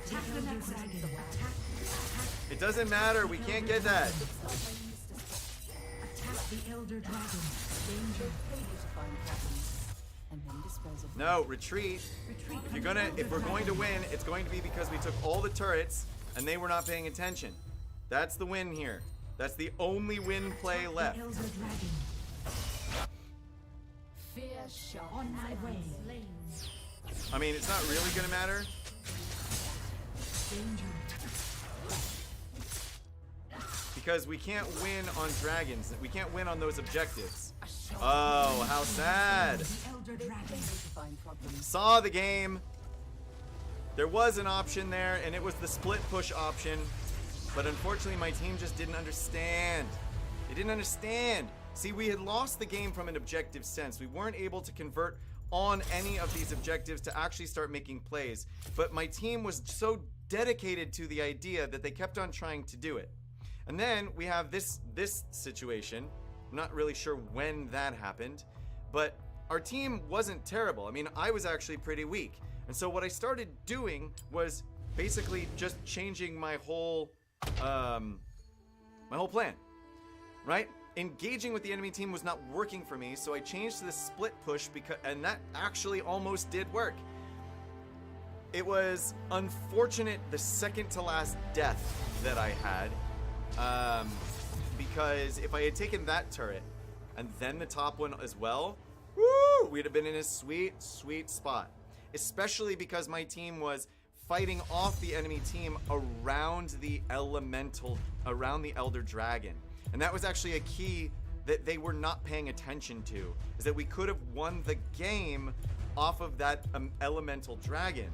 Attack the Nexus. Attack. It doesn't matter, we can't get that. Attack the Elder Dragon. Danger. Pay me to find problems, and then dispose of them. No, retreat. Retreat. If we're going to win, it's going to be because we took all the turrets and they were not paying attention. That's the win here. That's the only win play left. The Elder Dragon. Fear sharpens On my every way. blade. I mean, it's not really gonna matter. Danger. Because we can't win on dragons. We can't win on those objectives. A sharp Oh, how sad. The Elder Pay me Dragon. to find problems. Saw the game. There was an option there, and it was the split push option. But unfortunately, my team just didn't understand. They didn't understand. See, we had lost the game from an objective sense. We weren't able to convert on any of these objectives to actually start making plays. But my team was so dedicated to the idea that they kept on trying to do it. And then we have this situation. I'm not really sure when that happened, but our team wasn't terrible. I mean, I was actually pretty weak. And so what I started doing was basically just changing my whole plan, right? engaging with the enemy team was not working for me, so I changed to the split push and that actually almost did work. It was unfortunate the second to last death that I had, because if I had taken that turret and then the top one as well, woo, we'd have been in a sweet, sweet spot. Especially because my team was fighting off the enemy team around the Elder Dragon. And that was actually a key that they were not paying attention to, is that we could have won the game off of that Elemental Dragon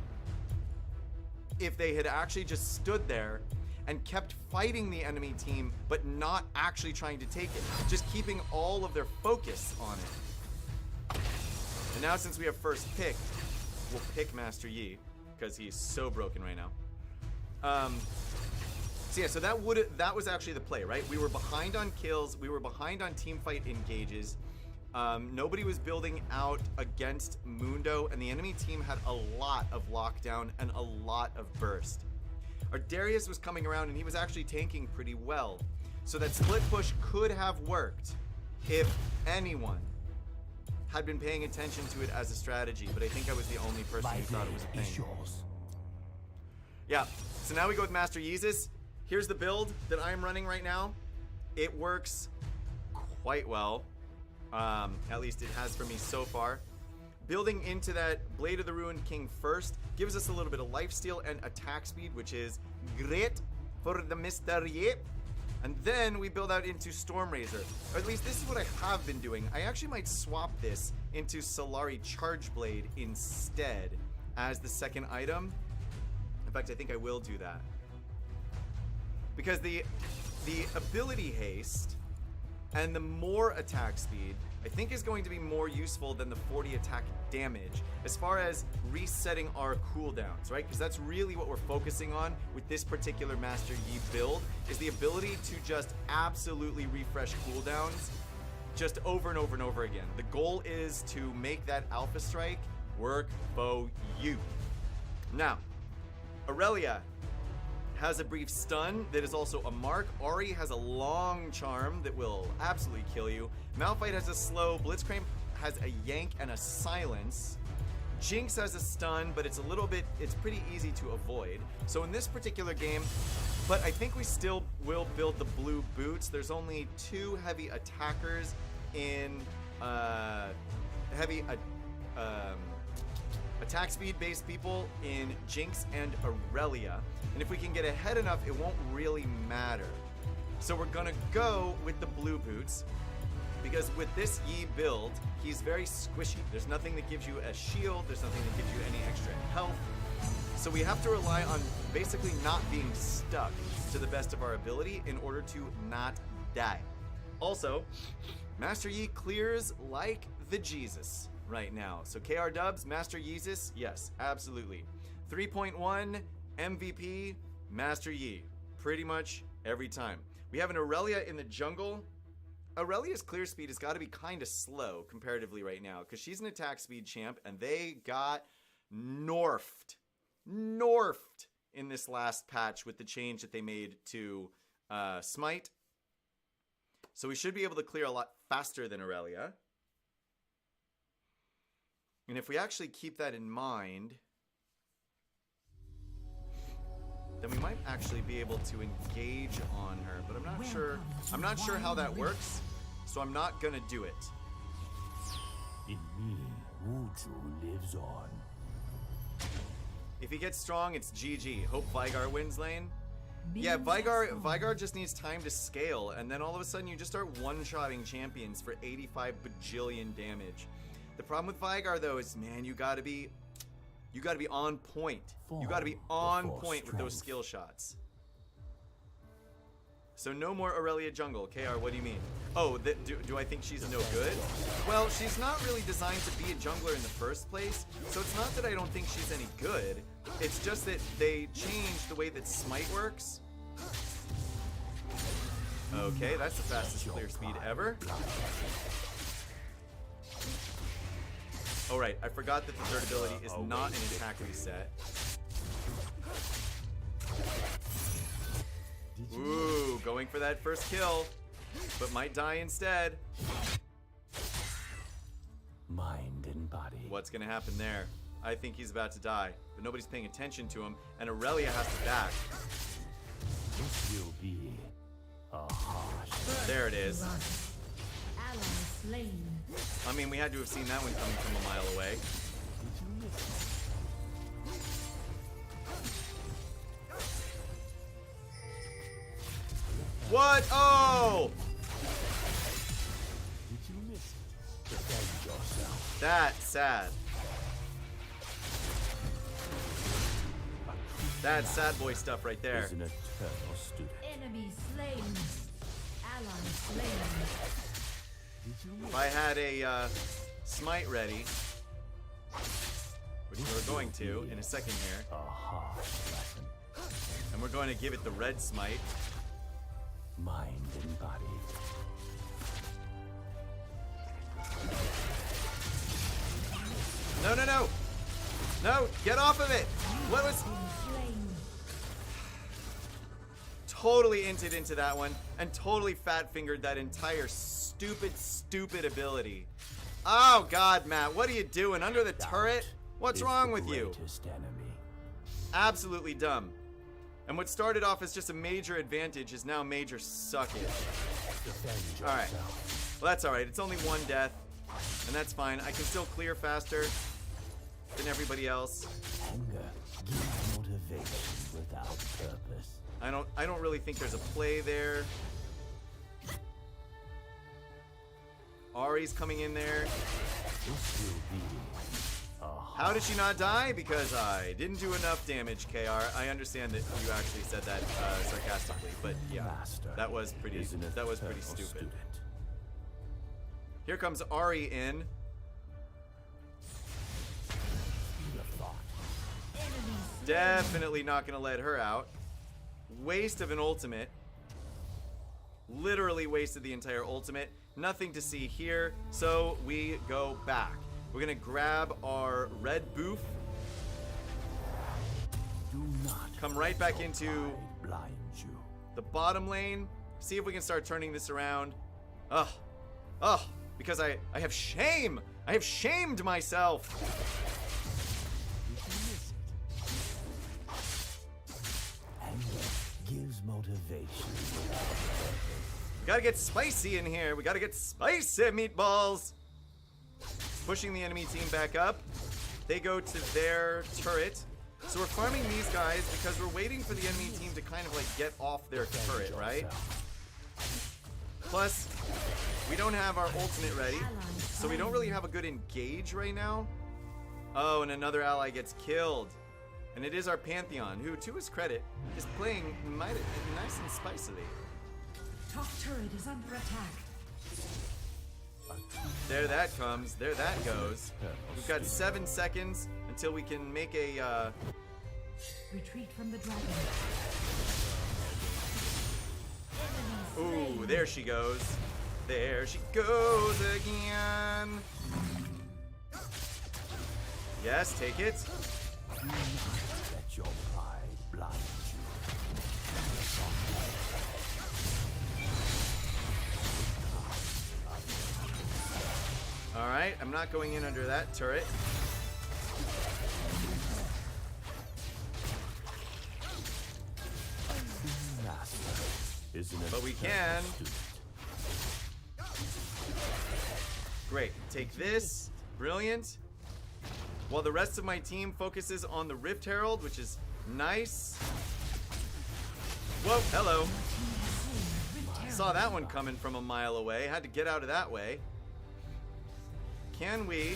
if they had actually just stood there and kept fighting the enemy team, but not actually trying to take it, just keeping all of their focus on it. And now since we have first pick, we'll pick Master Yi, because he's so broken right now. So yeah, so that was actually the play, right? We were behind on kills, we were behind on teamfight engages. Nobody was building out against Mundo, and the enemy team had a lot of lockdown and a lot of burst. Our Darius was coming around and he was actually tanking pretty well. So that split push could have worked if anyone had been paying attention to it as a strategy, but I think I was the only person who thought it was a thing. Yeah, so now we go with Master Yeezus. Here's the build that I'm running right now. It works quite well. At least it has for me so far. Building into that Blade of the Ruined King first gives us a little bit of lifesteal and attack speed, which is great for the Mr. Yi. And then we build out into Stormrazor. Or at least this is what I have been doing. I actually might swap this into Solari Charge Blade instead as the second item. In fact, I think I will do that. Because the ability haste and the more attack speed, I think, is going to be more useful than the 40 attack damage as far as resetting our cooldowns, right? Because that's really what we're focusing on with this particular Master Yi build, is the ability to just absolutely refresh cooldowns just over and over and over again. The goal is to make that Alpha Strike work for you. Now, Aurelia has a brief stun that is also a mark. Ahri has a long charm that will absolutely kill you. Malphite has a slow. Blitzcrank has a yank and a silence. Jinx has a stun, but it's pretty easy to avoid. So in this particular game, but I think we still will build the blue boots. There's only 2 heavy attackers in attack speed based people in Jinx and Aurelia. And if we can get ahead enough, it won't really matter. So we're gonna go with the blue boots, because with this Yi build, he's very squishy. There's nothing that gives you a shield, there's nothing that gives you any extra health. So we have to rely on basically not being stuck to the best of our ability in order to not die. Also, Master Yi clears like the Jesus right now. So KR dubs, Master Yeezus, yes, absolutely. 3.1 MVP, Master Yi, pretty much every time. We have an Aurelia in the jungle. Aurelia's clear speed has got to be kind of slow comparatively right now, because she's an attack speed champ, and they got nerfed in this last patch with the change that they made to Smite. So we should be able to clear a lot faster than Aurelia. And if we actually keep that in mind, then we might actually be able to engage on her, but I'm not sure how that works, so I'm not gonna do it. In me, Wuju lives on. If he gets strong, it's GG. Hope Veigar wins lane. Yeah, Veigar just needs time to scale, and then all of a sudden you just start one-shotting champions for 85 bajillion damage. The problem with Veigar, though, is, man, you gotta be on point. You gotta be on point with those skill shots. So no more Aurelia jungle. KR, what do you mean? Oh, do I think she's no good? Well, she's not really designed to be a jungler in the first place, so it's not that I don't think she's any good. It's just that they changed the way that Smite works. Okay, that's the fastest clear speed ever. Oh right, I forgot that the third ability is not an attack reset. Ooh, going for that first kill. but might die instead. Mind and body. What's gonna happen there? I think he's about to die, but nobody's paying attention to him, and Aurelia has to back. This will be a harsh. There it is. Ally slain. I mean, we had to have seen that one coming from a mile away. Did you miss it? What? Oh! Did you miss it? Defend yourself. That's sad. That's sad boy stuff right there. Is an eternal student. Enemy slain. Ally slain. Did you miss If I had a smite ready, which we're going to in a second here, a harsh lesson? and we're going to give it the red smite. Mind and body. No, no, no! No, get off of it! What was... Slain. Totally inted into that one, and totally fat-fingered that entire stupid ability. Oh god, Matt, what are you doing? Under the turret? What's Is wrong the with you? greatest enemy. Absolutely dumb. And what started off as just a major advantage is now major suckage. Defend yourself. Alright. Well, that's alright. It's only one death, and that's fine. I can still clear faster than everybody else. Anger gives motivation without purpose. I don't really think there's a play there. Ari's coming in there. This will be a How did she not die? Because I didn't do enough damage, KR. I understand that you actually said that sarcastically, but yeah, master. that was pretty is an that was pretty eternal stupid. student. Here comes Ari in. You'd have thought. Enemy slain. Definitely not gonna let her out. Waste of an ultimate. Literally wasted the entire ultimate. Nothing to see here, so we go back. We're gonna grab our red boof, Do not come right back into pride blind you. the bottom lane, see if we can start turning this around. Ugh. Because I have shame. I have shamed myself. Did you miss it? Anger gives motivation. We gotta get spicy in here. We gotta get spicy, meatballs. Pushing the enemy team back up. They go to their turret. So we're farming these guys because we're waiting for the enemy team to kind of like get off their turret, right? Plus, we don't have our ultimate ready, so we don't really have a good engage right now. Oh, and another ally gets killed. And it is our Pantheon, who, to his credit, is playing nice and spicily. Top turret is under attack. There that comes. There that goes. We've got 7 seconds until we can make a, Retreat from the dragon. Ooh, there she goes. There she goes again. Yes, take it. Do not let your pride blind you. Alright, I'm not going in under that turret. Master is an But we eternal can. student. Great. Take this. Brilliant. While the rest of my team focuses on the Rift Herald, which is nice. Whoa, hello. Saw that one coming from a mile away. Had to get out of that way. Can we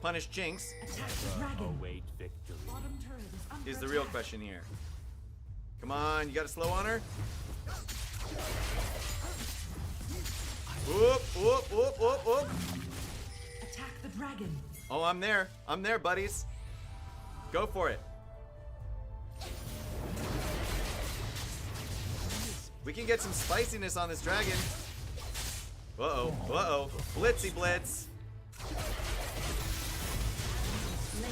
punish Jinx? Attack the dragon. Await victory. Bottom turret is under Is the real attack. question here. Come on, you got a slow on her? Whoop, whoop, whoop, whoop, whoop. Attack the dragon. Oh, I'm there. I'm there, buddies. Go for it. We can get some spiciness on this dragon. Uh-oh, uh-oh. Blitzy blitz. Slain.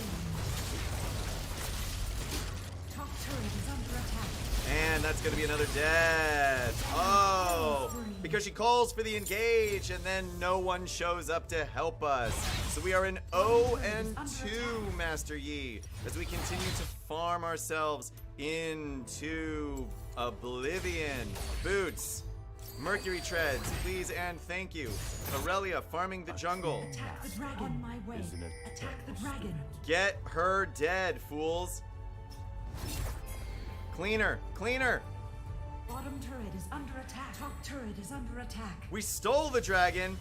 Top turret is under attack. And that's going to be another death. Oh, because she calls for the engage, and then no one shows up to help us. So we are in 0-2, Master Yi, as we continue to farm ourselves into oblivion. Boots, Mercury treads, please and thank you. Aurelia farming the jungle. Attack the dragon. On my way. Isn't it Attack the dragon. Get her dead, fools. Cleaner, cleaner. Bottom turret is under attack. Top turret is under attack. We stole the dragon.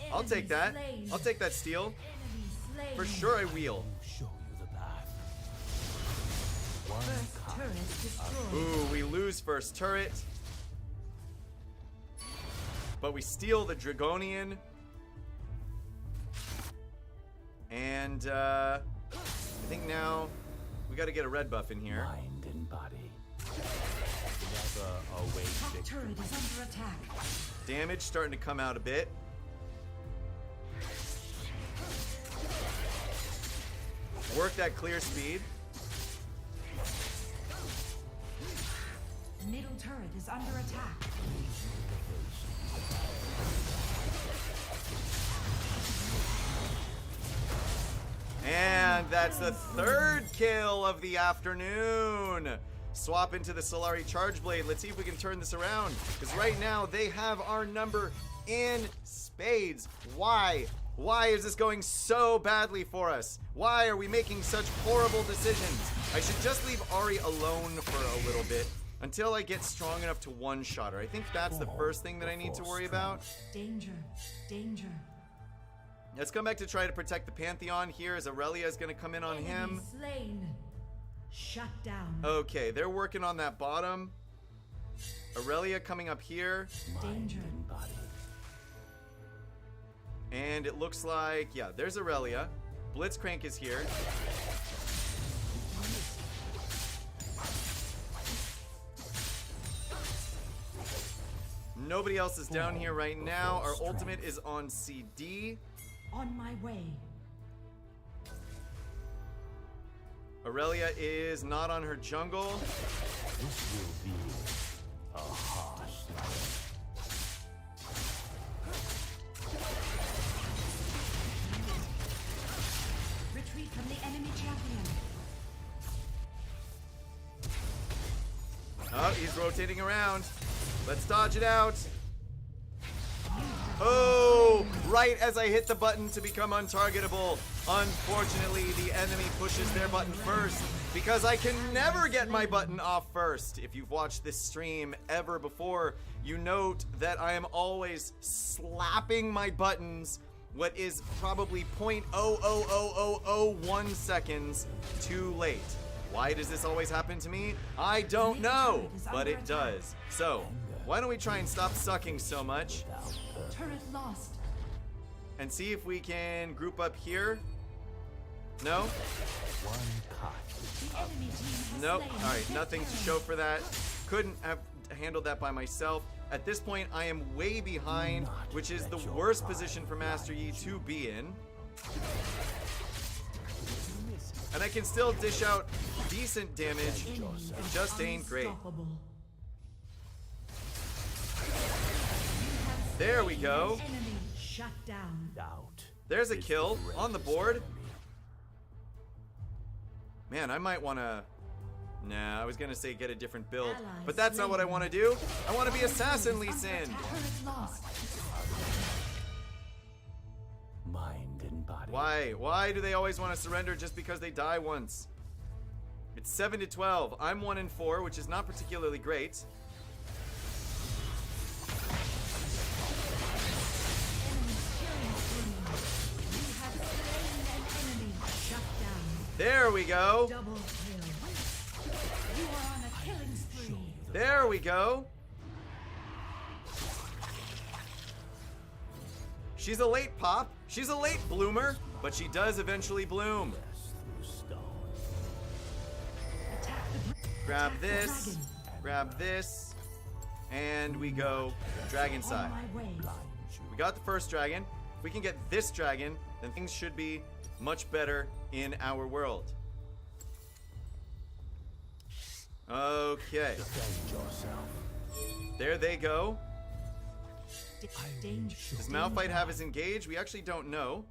I'll Enemy take that. slain. I'll take that steal. Enemy slain. For sure I will. Show you the path. One First cut. turret destroyed. Ooh, we lose first turret. But we steal the Dragonian. And I think now we got to get a red buff in here. Mind and body. Never await Top victory. turret is under attack. Damage starting to come out a bit. Work that clear speed. Middle turret is under attack. And that's the third kill of the afternoon. Swap into the Solari Charge Blade. Let's see if we can turn this around. Because right now they have our number in spades. Why? Why is this going so badly for us? Why are we making such horrible decisions? I should just leave Ari alone for a little bit until I get strong enough to one-shot her. I think that's the first thing that I need to worry about. Danger. Danger. Let's come back to try to protect the Pantheon here as Aurelia is going to come in on Enemy him. slain. Shut down. Okay, they're working on that bottom. Aurelia coming up here. Danger. And body. And it looks like, yeah, there's Aurelia. Blitzcrank is here. Nobody else is down here right now. Our ultimate is on CD. On my way. Aurelia is not on her jungle. This will be a harsh life. Retreat from the enemy champion. Oh, he's rotating around. Let's dodge it out. Oh, right as I hit the button to become untargetable. Unfortunately, the enemy pushes their button first because I can never get my button off first. If you've watched this stream ever before, you note that I am always slapping my buttons what is probably 0.00001 seconds too late. Why does this always happen to me? I don't know, but it does. So, why don't we try and stop sucking so much Turret lost. and see if we can group up here? No? One cut. The enemy team has Nope. slain Alright, the nothing to turret. show for that. Couldn't have handled that by myself. At this point, I am way behind, which is the worst position for Master Yi to be in. And I can still dish out decent damage. Enemy It just ain't great. unstoppable. There we go. Enemy shut down. Out. There's a kill on the board. Man, I might want to... Nah, I was going to say get a different build. But that's not what I want to do. I want to be Assassin Lee Sin. Turret lost. Mind and body. Why? Why do they always want to surrender just because they die once? It's 7-12. I'm 1-4, which is not particularly great. Enemy killing spree. You have slain an enemy. Shut down. There we go. Double kill. You are on a killing spree. There we go. She's a late pop. She's a late bloomer, but she does eventually bloom. Through stone. Attack the Grab attack the this, dragon. grab this, and we go dragon side. On my way. We got the first dragon. If we can get this dragon, then things should be much better in our world. Okay. Defend yourself. There they go. Danger. Does Malphite have his engage? We actually don't know.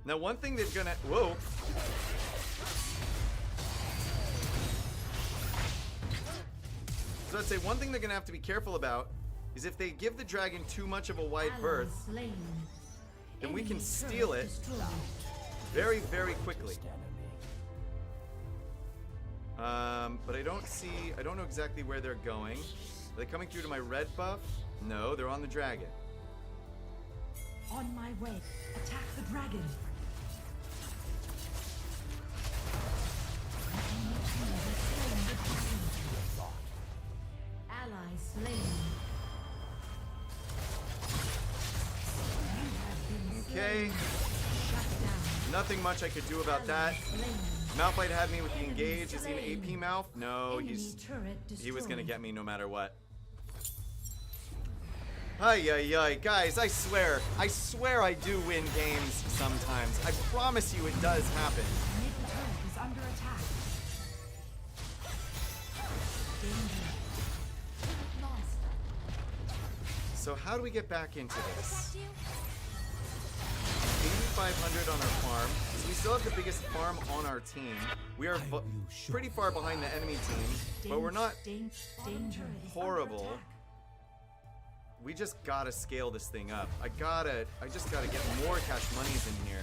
Now, one thing they're gonna... Whoa. So I'd say one thing they're gonna have to be careful about is if they give the dragon too much of a wide berth, Slain. then we can Enemy steal turret it destroyed. very, very quickly. Enemy. But I don't know exactly where they're going. Are they coming through to my red buff? No, they're on the dragon. On my way. Attack the dragon. Ally slain. You have been Okay, shut down. nothing much I could do about that. Slain. Malphite had me with the engage. Is he slain. an AP mouth? No, Enemy turret he was gonna destroyed. get me no matter what. Ay, ay, ay. Guys, I swear I do win games sometimes. I promise you it does happen. Mid turret is under attack. Danger. Turret lost. So how do we get back into this? 8,500 on our farm. So we still have the biggest farm on our team. We are pretty far behind the enemy team, but we're not Danger. horrible. We just gotta scale this thing up. I just gotta get more cash monies in here.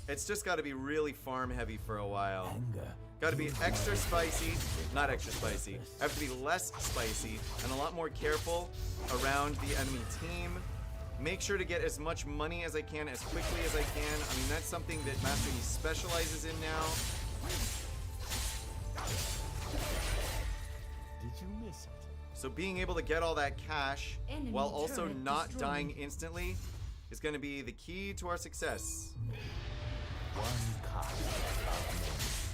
It's just gotta be really farm heavy for a while. Anger. Gotta be extra spicy, not extra spicy. I have to be less spicy and a lot more careful around the enemy team. Make sure to get as much money as I can as quickly as I can. I mean, that's something that Master Yi specializes in now. Did you miss it? So being able to get all that cash Enemy while also turret not destroyed. dying instantly is going to be the key to our success. One card.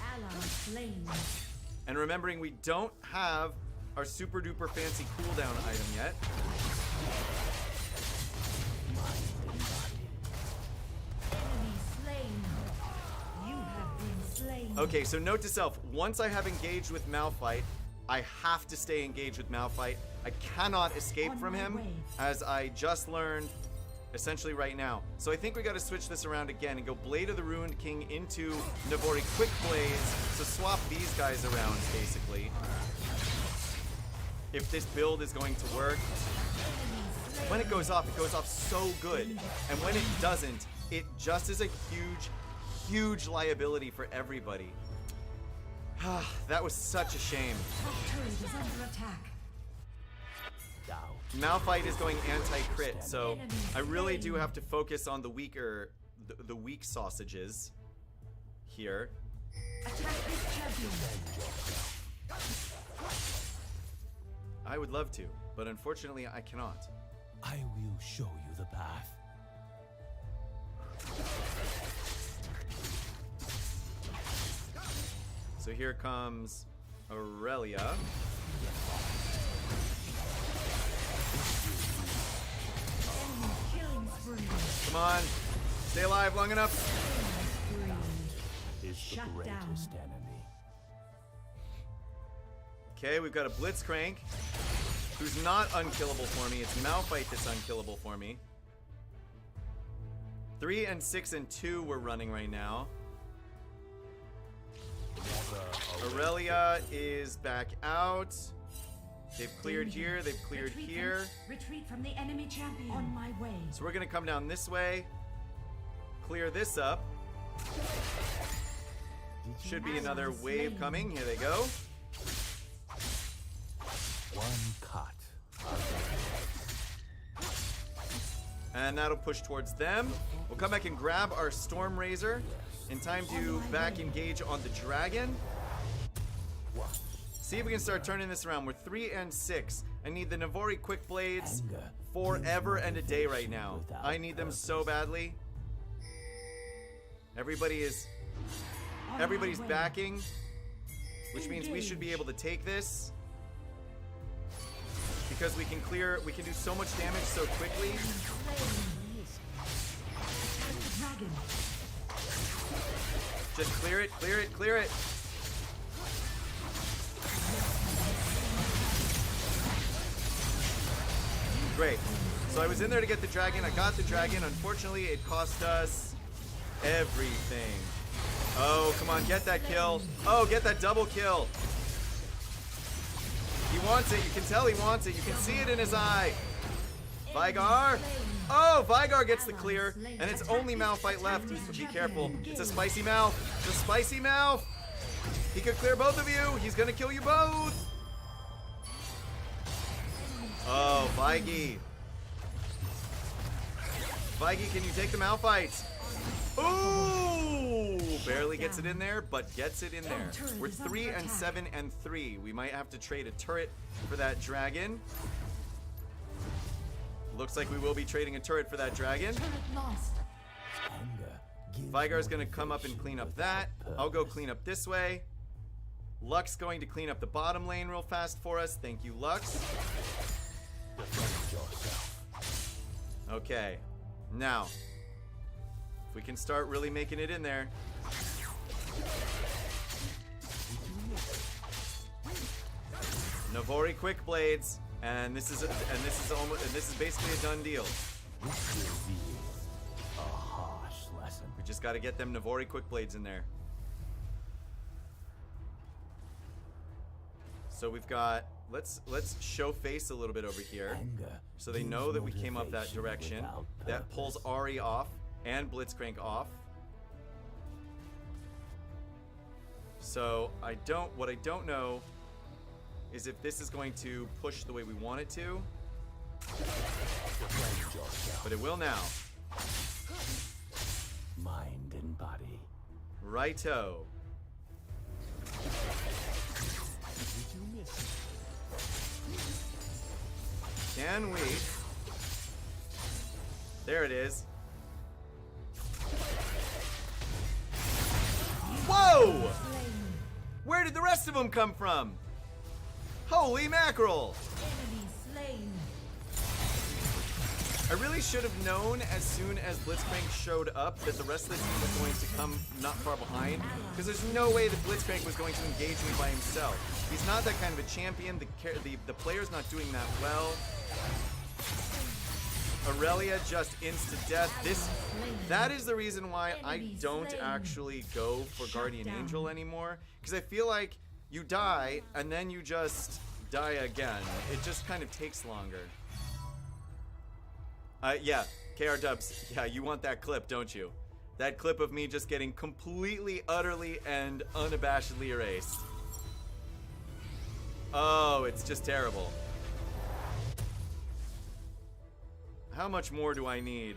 Ally slain. And remembering we don't have our super duper fancy cooldown item yet. Enemy slain. You have been slain. Okay, so note to self, once I have engaged with Malphite, I have to stay engaged with Malphite. I cannot escape On from my him, way. as I just learned essentially right now. So I think we got to switch this around again and go Blade of the Ruined King into Navori Quick Blaze. So swap these guys around, basically. If this build is going to work. When it goes off so good. And when it doesn't, it just is a huge, huge liability for everybody. That was such a shame. Top turret is under attack. Doubt. Malphite is going anti-crit, so I really do have to focus on the weaker, the weak sausages here. Attack this champion. I would love to, but unfortunately I cannot. I will show you the path. So here comes Aurelia. Enemy killing spree. Come on, stay alive long enough. Is the Shut greatest down. enemy. Okay, we've got a Blitzcrank, who's not unkillable for me. It's Malphite that's unkillable for me. 3 and 6 and 2 we're running right now. Aurelia is back out. They've cleared Danger. here, they've cleared Retreat here. Retreat from the enemy champion. On my way. So we're gonna come down this way, clear this up. Should be another wave coming. Here they go. One cut. And that'll push towards them. We'll come back and grab our Storm Razor in time to back engage on the dragon. See if we can start turning this around. We're 3 and 6. I need the Navori Quick Blades forever and a day right now. I need them so badly. Everybody's backing, which means we should be able to take this. Because we can do so much damage so quickly. Attack the dragon. Just clear it, clear it, clear it. Great. So I was in there to get the dragon. I got the dragon. Unfortunately, it cost us everything. Oh, come on, get that kill. Oh, get that double kill. He wants it. You can tell he wants it. You can see it in his eye. Vigar. Oh, Vigar gets the clear, and it's only Malphite left. Be careful. It's a spicy mouth. It's a spicy mouth. He could clear both of you. He's gonna kill you both. Oh, Vigie. Vigie, can you take the Malphites? Ooh! Barely gets it in there, but gets it in there. We're 3 and 7 and 3. We might have to trade a turret for that dragon. Looks like we will be trading a turret for that dragon. Vigar's gonna come up and clean up that. I'll go clean up this way. Lux going to clean up the bottom lane real fast for us. Thank you, Lux. Okay. Now, if we can start really making it in there. Navori quick blades, and this is basically a done deal. This will be a harsh lesson. We just got to get them Navori quick blades in there. So we've got let's show face a little bit over here, so they know that we came up that direction. That pulls Ahri off and Blitzcrank off. So what I don't know is if this is going to push the way we want it to. But it will now. Mind and body. Righto. Can we? There it is. Whoa! Where did the rest of them come from? Holy mackerel! Enemy slain. I really should have known as soon as Blitzcrank showed up that the rest of the team was going to come not far behind, because there's no way that Blitzcrank was going to engage me by himself. He's not that kind of a champion. The player's not doing that well. Aurelia just insta-death. That is the reason why I don't actually go for Guardian Angel anymore, because I feel like you die and then you just die again. It just kind of takes longer. Yeah, KR Dubs, yeah, you want that clip, don't you? That clip of me just getting completely, utterly, and unabashedly erased. Oh, it's just terrible. How much more do I need?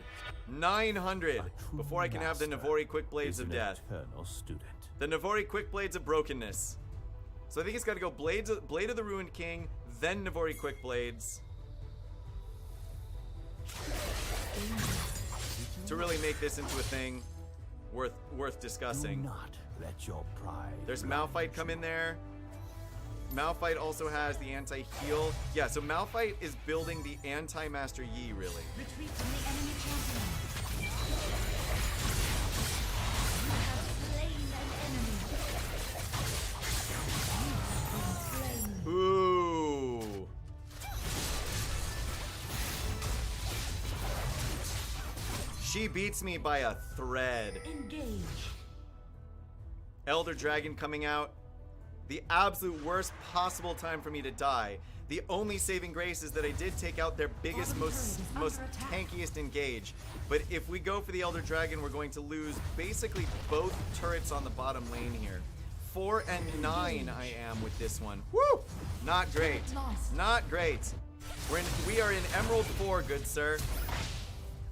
900 before I can have the Navori Quick Blades of Death. Eternal student. The Navori Quick Blades of Brokenness. So I think it's got to go Blade of the Ruined King, then Navori Quick Blades. To really make this into a thing worth discussing. Do not let your pride. There's Malphite come in there. Malphite also has the anti-heal. Yeah, so Malphite is building the anti-Master Yi, really. Retreat from the enemy champion. You have slain an enemy. You have been slain. Ooh. She beats me by a thread. Engage. Elder Dragon coming out. The absolute worst possible time for me to die. The only saving grace is that I did take out their biggest, most tankiest engage. But if we go for the Elder Dragon, we're going to lose basically both turrets on the bottom lane here. 4 and 9 I am with this one. Woo! Not great. Not great. We are in Emerald 4, good sir.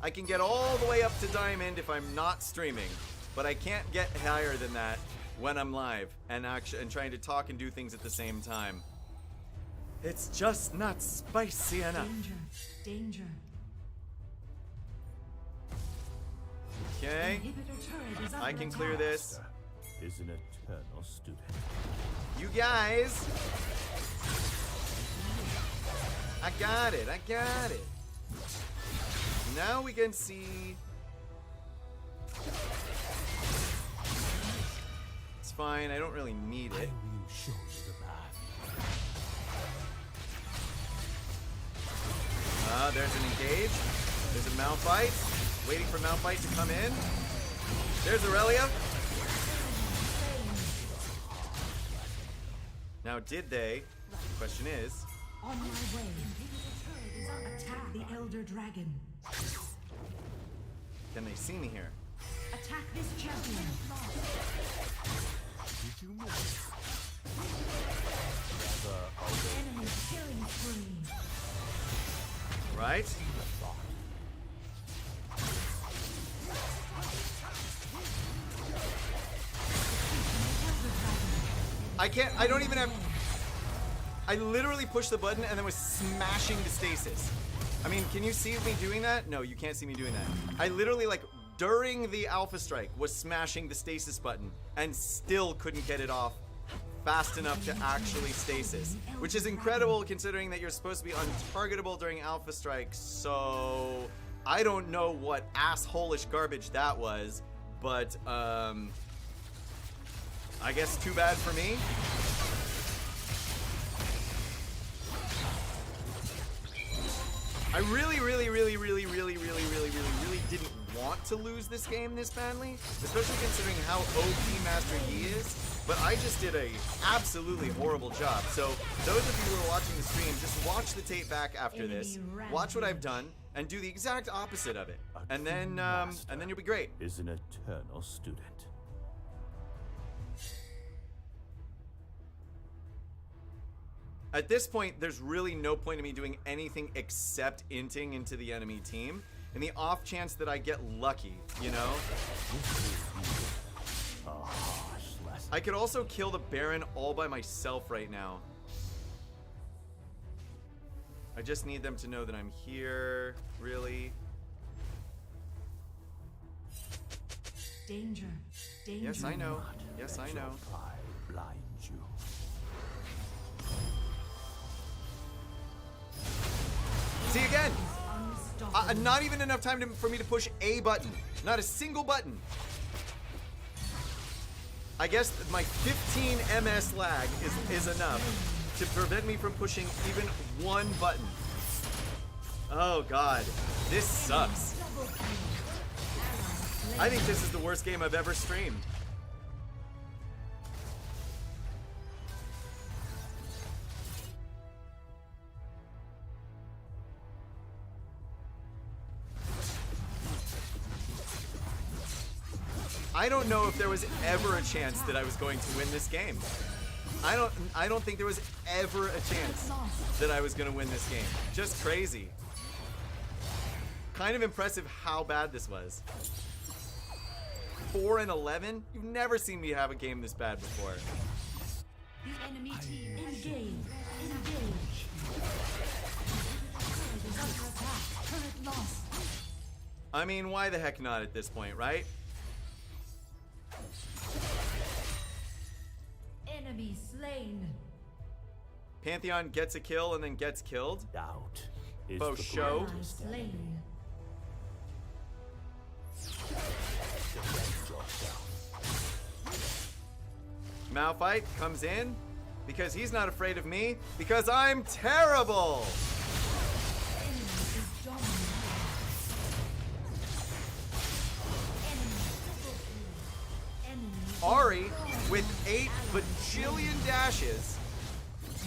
I can get all the way up to Diamond if I'm not streaming, but I can't get higher than that when I'm live and trying to talk and do things at the same time. It's just not spicy enough. Danger. Okay, Inhibitor turret is I under can clear attack. this. Is an eternal student. You guys, I got it. I got it. Now we can see. fine. I don't really need I it. will show you the path. There's an engage. There's a Malphite. Waiting for Malphite to come in. There's Aurelia. Now, did they? The question is, On my way. Attack the Elder Dragon. can they see me here? Attack this champion. Did you miss? Enemy killing spree. Right? I don't even have... I literally pushed the button and then was smashing the stasis. I mean, can you see me doing that? No, you can't see me doing that. I literally, like, during the Alpha Strike, was smashing the stasis button and still couldn't get it off fast enough to actually stasis. Which is incredible considering that you're supposed to be untargetable during Alpha Strike, so... I don't know what asshole-ish garbage that was, but, I guess too bad for me. I really didn't want to lose this game this badly, especially considering how OP Master Yi is, but I just did a absolutely horrible job. So those of you who are watching the stream, just watch the tape back after this, watch what I've done, and do the exact opposite of it. And then you'll be great. Is an eternal student. At this point, there's really no point in me doing anything except inting into the enemy team. In the off chance that I get lucky, you know? A harsh lesson. I could also kill the Baron all by myself right now. I just need them to know that I'm here, really. Danger. Danger. Yes, I know. Yes, I know. I blind you. See again! Unstoppable. Not even enough time for me to push a button. Not a single button. I guess my 15 MS lag is enough to prevent me from pushing even one button. Oh god, this sucks. I think this is the worst game I've ever streamed. I don't know if there was ever a chance that I was going to win this game. I don't think there was ever a chance that I was going to win this game. Just crazy. Kind of impressive how bad this was. 4-11? You've never seen me have a game this bad before. The enemy team engage. Engage. Turret is under attack. Turret lost. I mean, why the heck not at this point, right? Enemy slain. Pantheon gets a kill and then gets killed. Doubt is Both the show. greatest Slain. enemy. Defend yourself. Malphite comes in because he's not afraid of me because I'm terrible. Enemy is dominated. Enemy triple kill. Enemy. Ari with 8 bajillion dashes.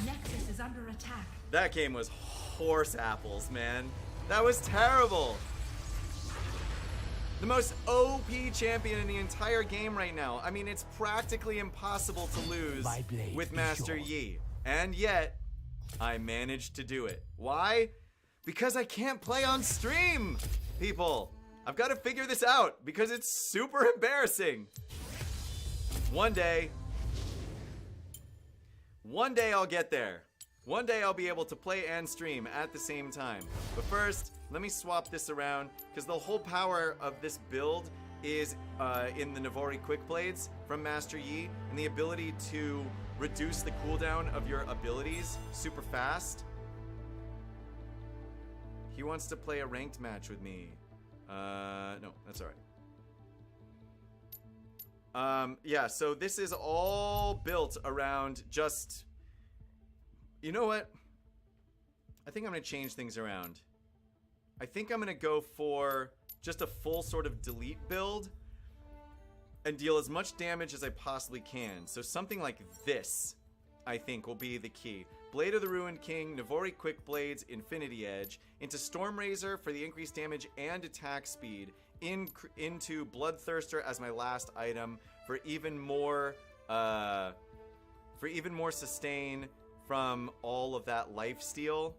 Nexus is under attack. That game was horse apples, man. That was terrible. The most OP champion in the entire game right now. I mean, it's practically impossible to lose My blade with is Master yours. Yi. And yet, I managed to do it. Why? Because I can't play on stream, people. I've got to figure this out because it's super embarrassing. One day I'll get there. One day I'll be able to play and stream at the same time. But first, let me swap this around because the whole power of this build is in the Navori Quick Blades from Master Yi and the ability to reduce the cooldown of your abilities super fast. He wants to play a ranked match with me. No, that's alright. Yeah, so this is all built around just... You know what? I think I'm going to change things around. I think I'm going to go for just a full sort of delete build and deal as much damage as I possibly can. So something like this, I think, will be the key. Blade of the Ruined King, Navori Quick Blades, Infinity Edge, into Stormrazor for the increased damage and attack speed, into Bloodthirster as my last item for even more sustain from all of that lifesteal.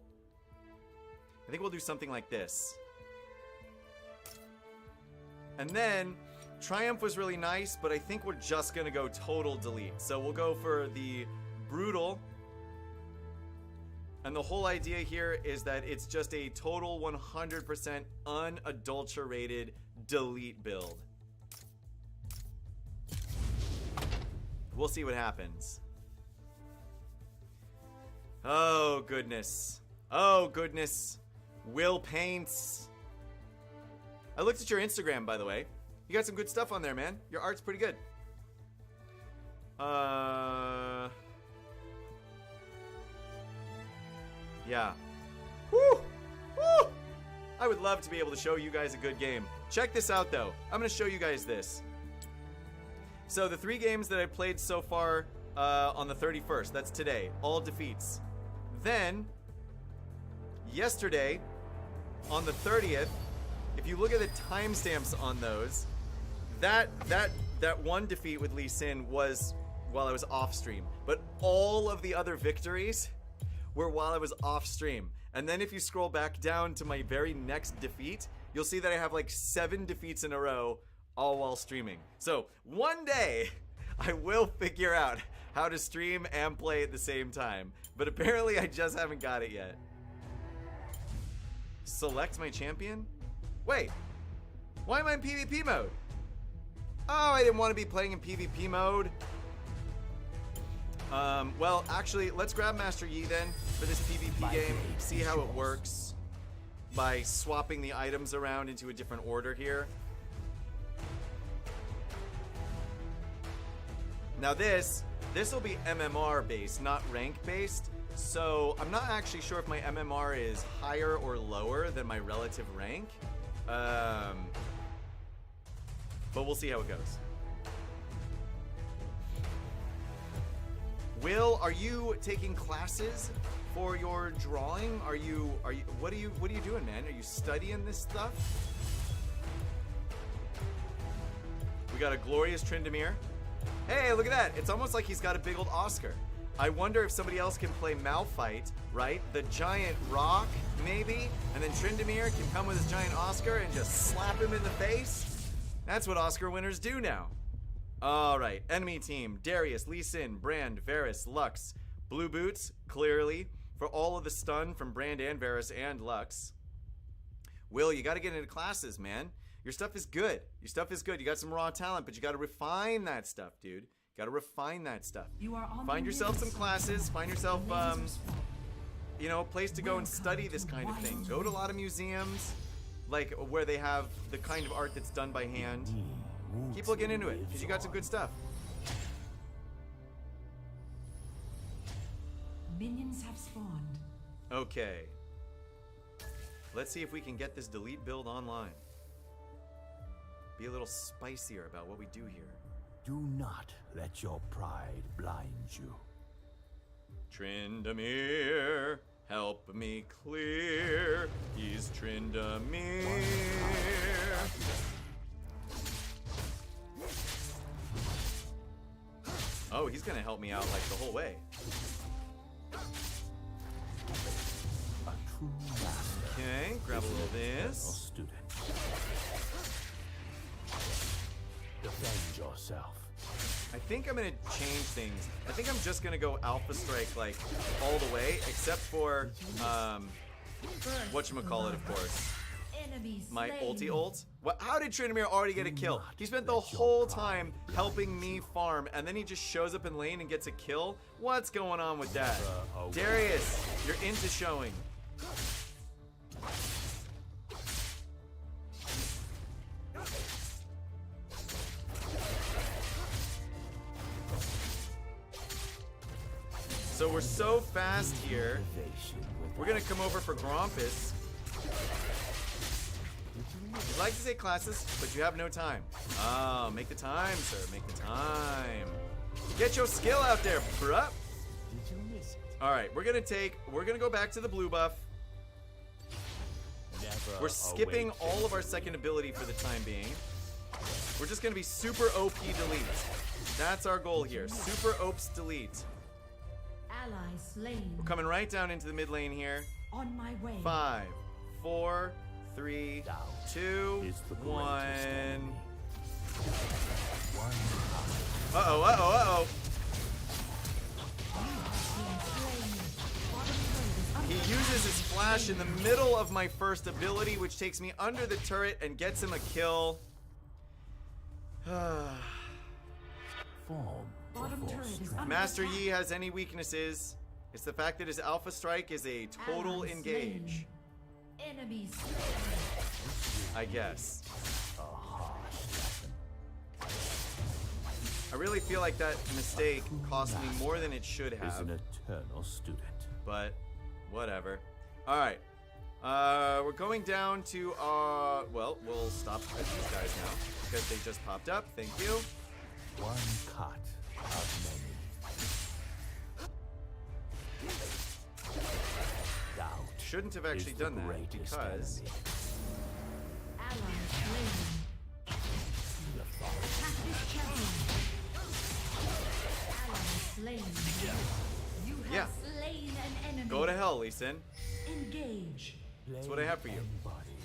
I think we'll do something like this. And then Triumph was really nice, but I think we're just gonna go total delete. So we'll go for the Brutal. And the whole idea here is that it's just a total 100% unadulterated delete build. We'll see what happens. Oh, goodness. Oh, goodness. Will Paints. I looked at your Instagram, by the way. You got some good stuff on there, man. Your art's pretty good. Yeah. Woo! Woo! I would love to be able to show you guys a good game. Check this out, though. I'm going to show you guys this. So the 3 games that I played so far on the 31st, that's today, all defeats. Then, yesterday, on the 30th, if you look at the timestamps on those, that one defeat with Lee Sin was while I was off stream. But all of the other victories were while I was off stream. And then if you scroll back down to my very next defeat, you'll see that I have like 7 defeats in a row, all while streaming. So one day I will figure out how to stream and play at the same time. But apparently I just haven't got it yet. Select my champion? Wait, why am I in PvP mode? Oh, I didn't want to be playing in PvP mode. Well, actually, let's grab Master Yi then for this PvP game. See how it works by swapping the items around into a different order here. Now this will be MMR based, not rank based. So I'm not actually sure if my MMR is higher or lower than my relative rank. But we'll see how it goes. Will, are you taking classes for your drawing? What are you doing, man? Are you studying this stuff? We got a glorious Tryndamere. Hey, look at that. It's almost like he's got a big old Oscar. I wonder if somebody else can play Malphite, right? The giant rock, maybe? And then Tryndamere can come with his giant Oscar and just slap him in the face? That's what Oscar winners do now. Alright, enemy team, Darius, Lee Sin, Brand, Varus, Lux. Blue Boots, clearly, for all of the stun from Brand and Varus and Lux. Will, you gotta get into classes, man. Your stuff is good. Your stuff is good. You got some raw talent, but you gotta refine that stuff, dude. You gotta refine that stuff. Find yourself some classes, find yourself, you know, a place to go and study this kind of thing. Go to a lot of museums, like, where they have the kind of art that's done by hand. Keep looking into it, because you got some good stuff. Minions have spawned. Okay. Let's see if we can get this delete build online. Be a little spicier about what we do here. Do not let your pride blind you. Tryndamere, help me clear. He's Tryndamere. Oh, he's gonna help me out like the whole way. A true master. Okay, grab a little of this. Student. Defend yourself. I think I'm gonna change things. I think I'm just gonna go Alpha Strike like all the way, except for whatchamacallit, of course. My ulti ult. What? How did Tryndamere already get a kill? He spent the whole time helping me farm, and then he just shows up in lane and gets a kill? What's going on with that? Darius, you're into showing. So we're so fast here. Motivation We're gonna come over for Grompus. You'd like to say classes, but you have no time. Ah, make the time, sir. Make the time. Get your skill out there, bruh. Did you miss it? All right, we're gonna go back to the blue buff. Never We're skipping await all of our second ability for the time being. We're just gonna be super OP delete. That's our goal here. Super OPS delete. Ally slain. We're coming right down into the mid lane here. On my way. 5, 4, 3, Doubt 2, is the 1. greatest enemy. One Uh-oh, uh-oh, uh-oh. He uses his flash in the middle of my first ability, which takes me under the turret and gets him a kill. form Bottom before turret is strength. under Master attack. Yi has any weaknesses. It's the fact that his Alpha Strike is a total Ally engage, slain. Enemy slain. I guess. A harsh lesson. I really feel like that mistake cost me more than it should Is have, an eternal student. but whatever. All right. We're going down to well, we'll stop at these guys now because they just popped up. Thank you. One cut of many. Doubt Shouldn't have actually is the done that greatest because enemy. Ally slain. The thought Attack this champion. Ally slain. You have Yeah. slain an enemy. go to hell, Lee Sin. Engage. That's what I have for you. and body.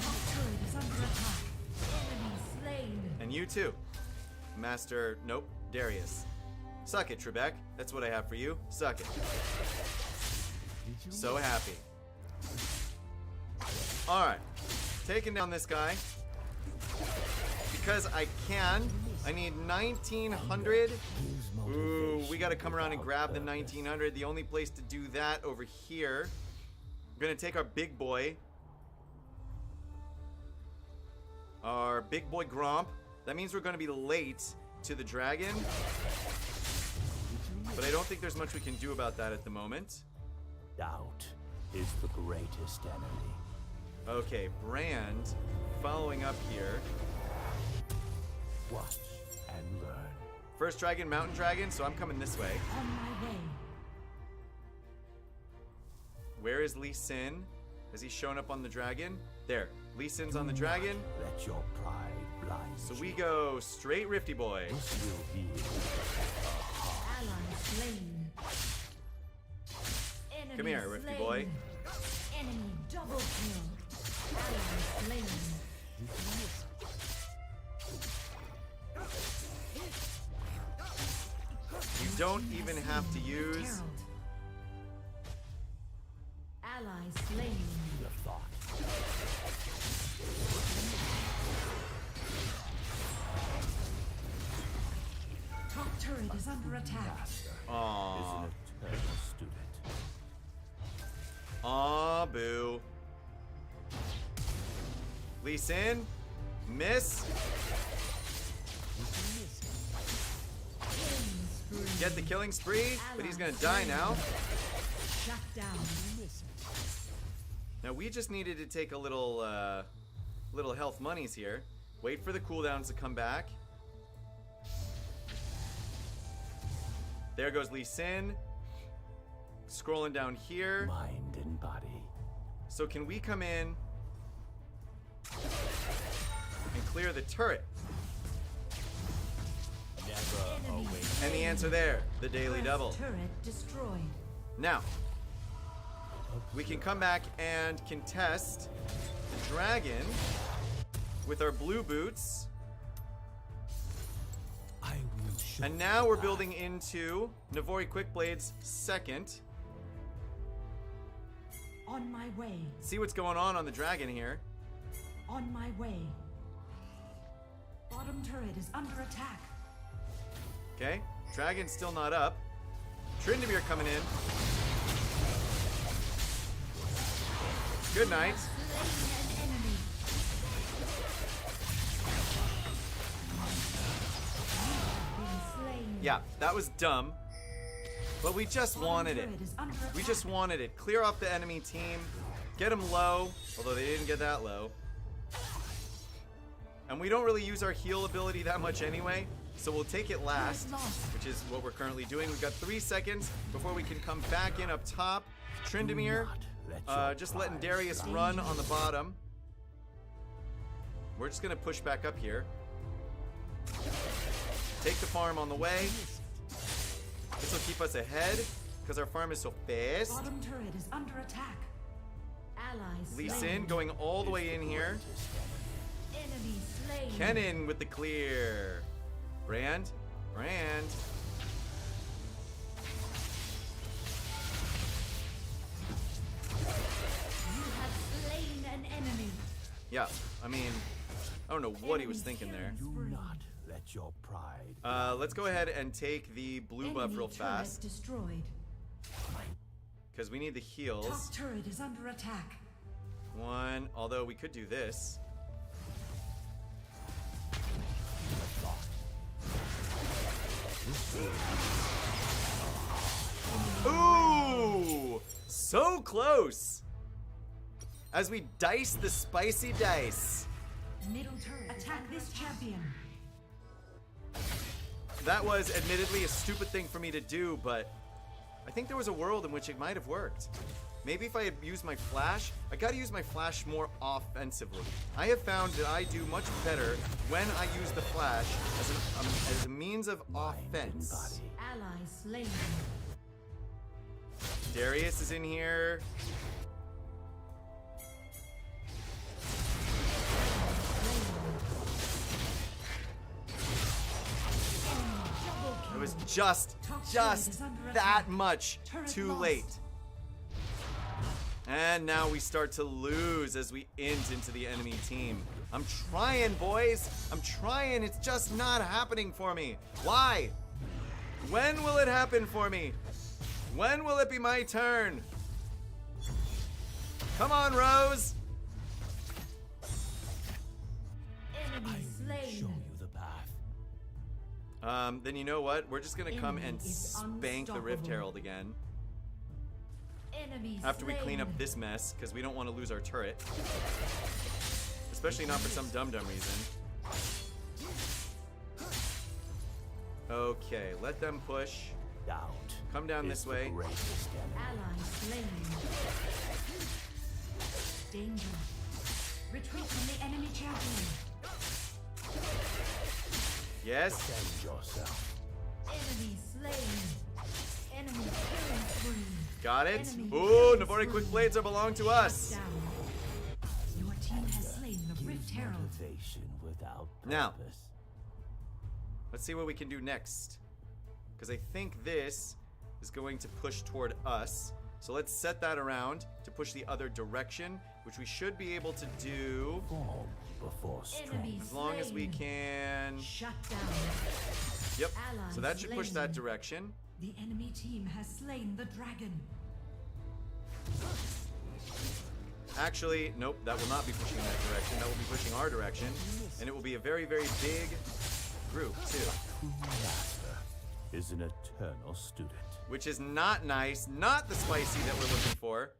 Top turret is under attack. Enemy slain. And you too, Master. Nope, Darius. Suck it, Trebek. That's what I have for you. Suck it. Did you So happy. All right, taking down this guy because I can. I need 1900. gives Ooh, we motivation got to come around and without grab the purpose. 1900. The only place to do that over here. We're gonna take our big boy. Our big boy Gromp. That means we're gonna be late to the dragon. But I don't think there's much we can do about that at the moment. Doubt is the greatest enemy. Okay, Brand following up here. Watch and learn. First dragon, mountain dragon, so I'm coming this way. On my way. Where is Lee Sin? Has he shown up on the dragon? There, Lee Sin's on the dragon. Let your pride blind So you. we go straight Rifty Boy. This will be Ally slain. Enemy Come here, Rifty slain. boy. Enemy double kill. Ally slain. You don't even have to use. Herald. Ally slain. the thought. Top turret is under attack. Master Aww. is an eternal student. Aw, boo. Lee Sin, miss. Killing spree. Get the killing spree, but he's gonna die now. Shut down. Now we just needed to take a little, little health monies here. Wait for the cooldowns to come back. There goes Lee Sin. Scrolling down here. Mind and body. So can we come in and clear the turret? Never Enemy await. And the answer there, the daily First double. turret destroyed. Now, we can come back and contest the dragon with our blue boots. I will show And now we're building into Navori Quickblade's second. On my way. See what's going on the dragon here. On my way. Bottom turret is under attack. Okay, dragon's still not up. Tryndamere coming in. Good night. Slain an enemy. Been slain. Yeah, that was dumb. But we just wanted it. Turret is under We attack. just wanted it. Clear off the enemy team. Get them low. Although they didn't get that low. And we don't really use our heal ability that much anyway. So we'll take it last. Which is what we're currently doing. We've got 3 seconds before we can come back in up top. Tryndamere. Just letting Darius run on the bottom. We're just going to push back up here. Take the farm on the way. This will keep us ahead because our farm is so fast. Bottom turret is under attack. Allies Lee slain. Sin going all the way in here. Enemy slain. Kennen with the clear. Brand. You have slain an enemy. Yeah, I mean, I don't know what he was thinking there. Do not let your pride. Let's go ahead and take the blue buff Enemy real turret fast destroyed. because we need the Top heals. turret is under attack. One, although we could do this. Ooh! So close! As we dice the spicy dice. Middle turret. Attack this champion. That was admittedly a stupid thing for me to do, but I think there was a world in which it might have worked. Maybe if I had used my flash, I gotta use my flash more offensively. I have found that I do much better when I use the flash as a means of offense. Body. Ally slain. Darius is in here. It was just that much too late. And now we start to lose as we int into the enemy team. I'm trying, boys. I'm trying. It's just not happening for me. Why? When will it happen for me? When will it be my turn? Come on, Rose. Enemy I will slain. show you the path. Then you know what? We're just gonna come Enemy and is spank the Rift unstoppable. Herald again. Enemy After we clean up slain. this mess, because we don't want to lose our turret. Especially not for some dumb reason. Okay, let them push. Doubt. Come down is this the way. greatest enemy. Ally slain. Danger. Retreat from the enemy champion. Yes. Defend yourself. Enemy slain. Enemy killing spree. Got it. Enemy Ooh, killing Navori spree. Quick Blades are belong to us. Shut down. Your team has slain the Rift Give Herald. motivation without Now. purpose. Let's see what we can do next. Because I think this is going to push toward us. So let's set that around to push the other direction, which we should be able to do Form before strength. Enemy as long as we slain. can. Shut down. Yep. Ally So that should push that slain. direction. The enemy team has slain the dragon. Actually, nope, that will not be pushing that direction. That will be pushing our direction. And it will be a very, very big group, too. True master is an eternal student. Which is not nice, not the spicy that we're looking for.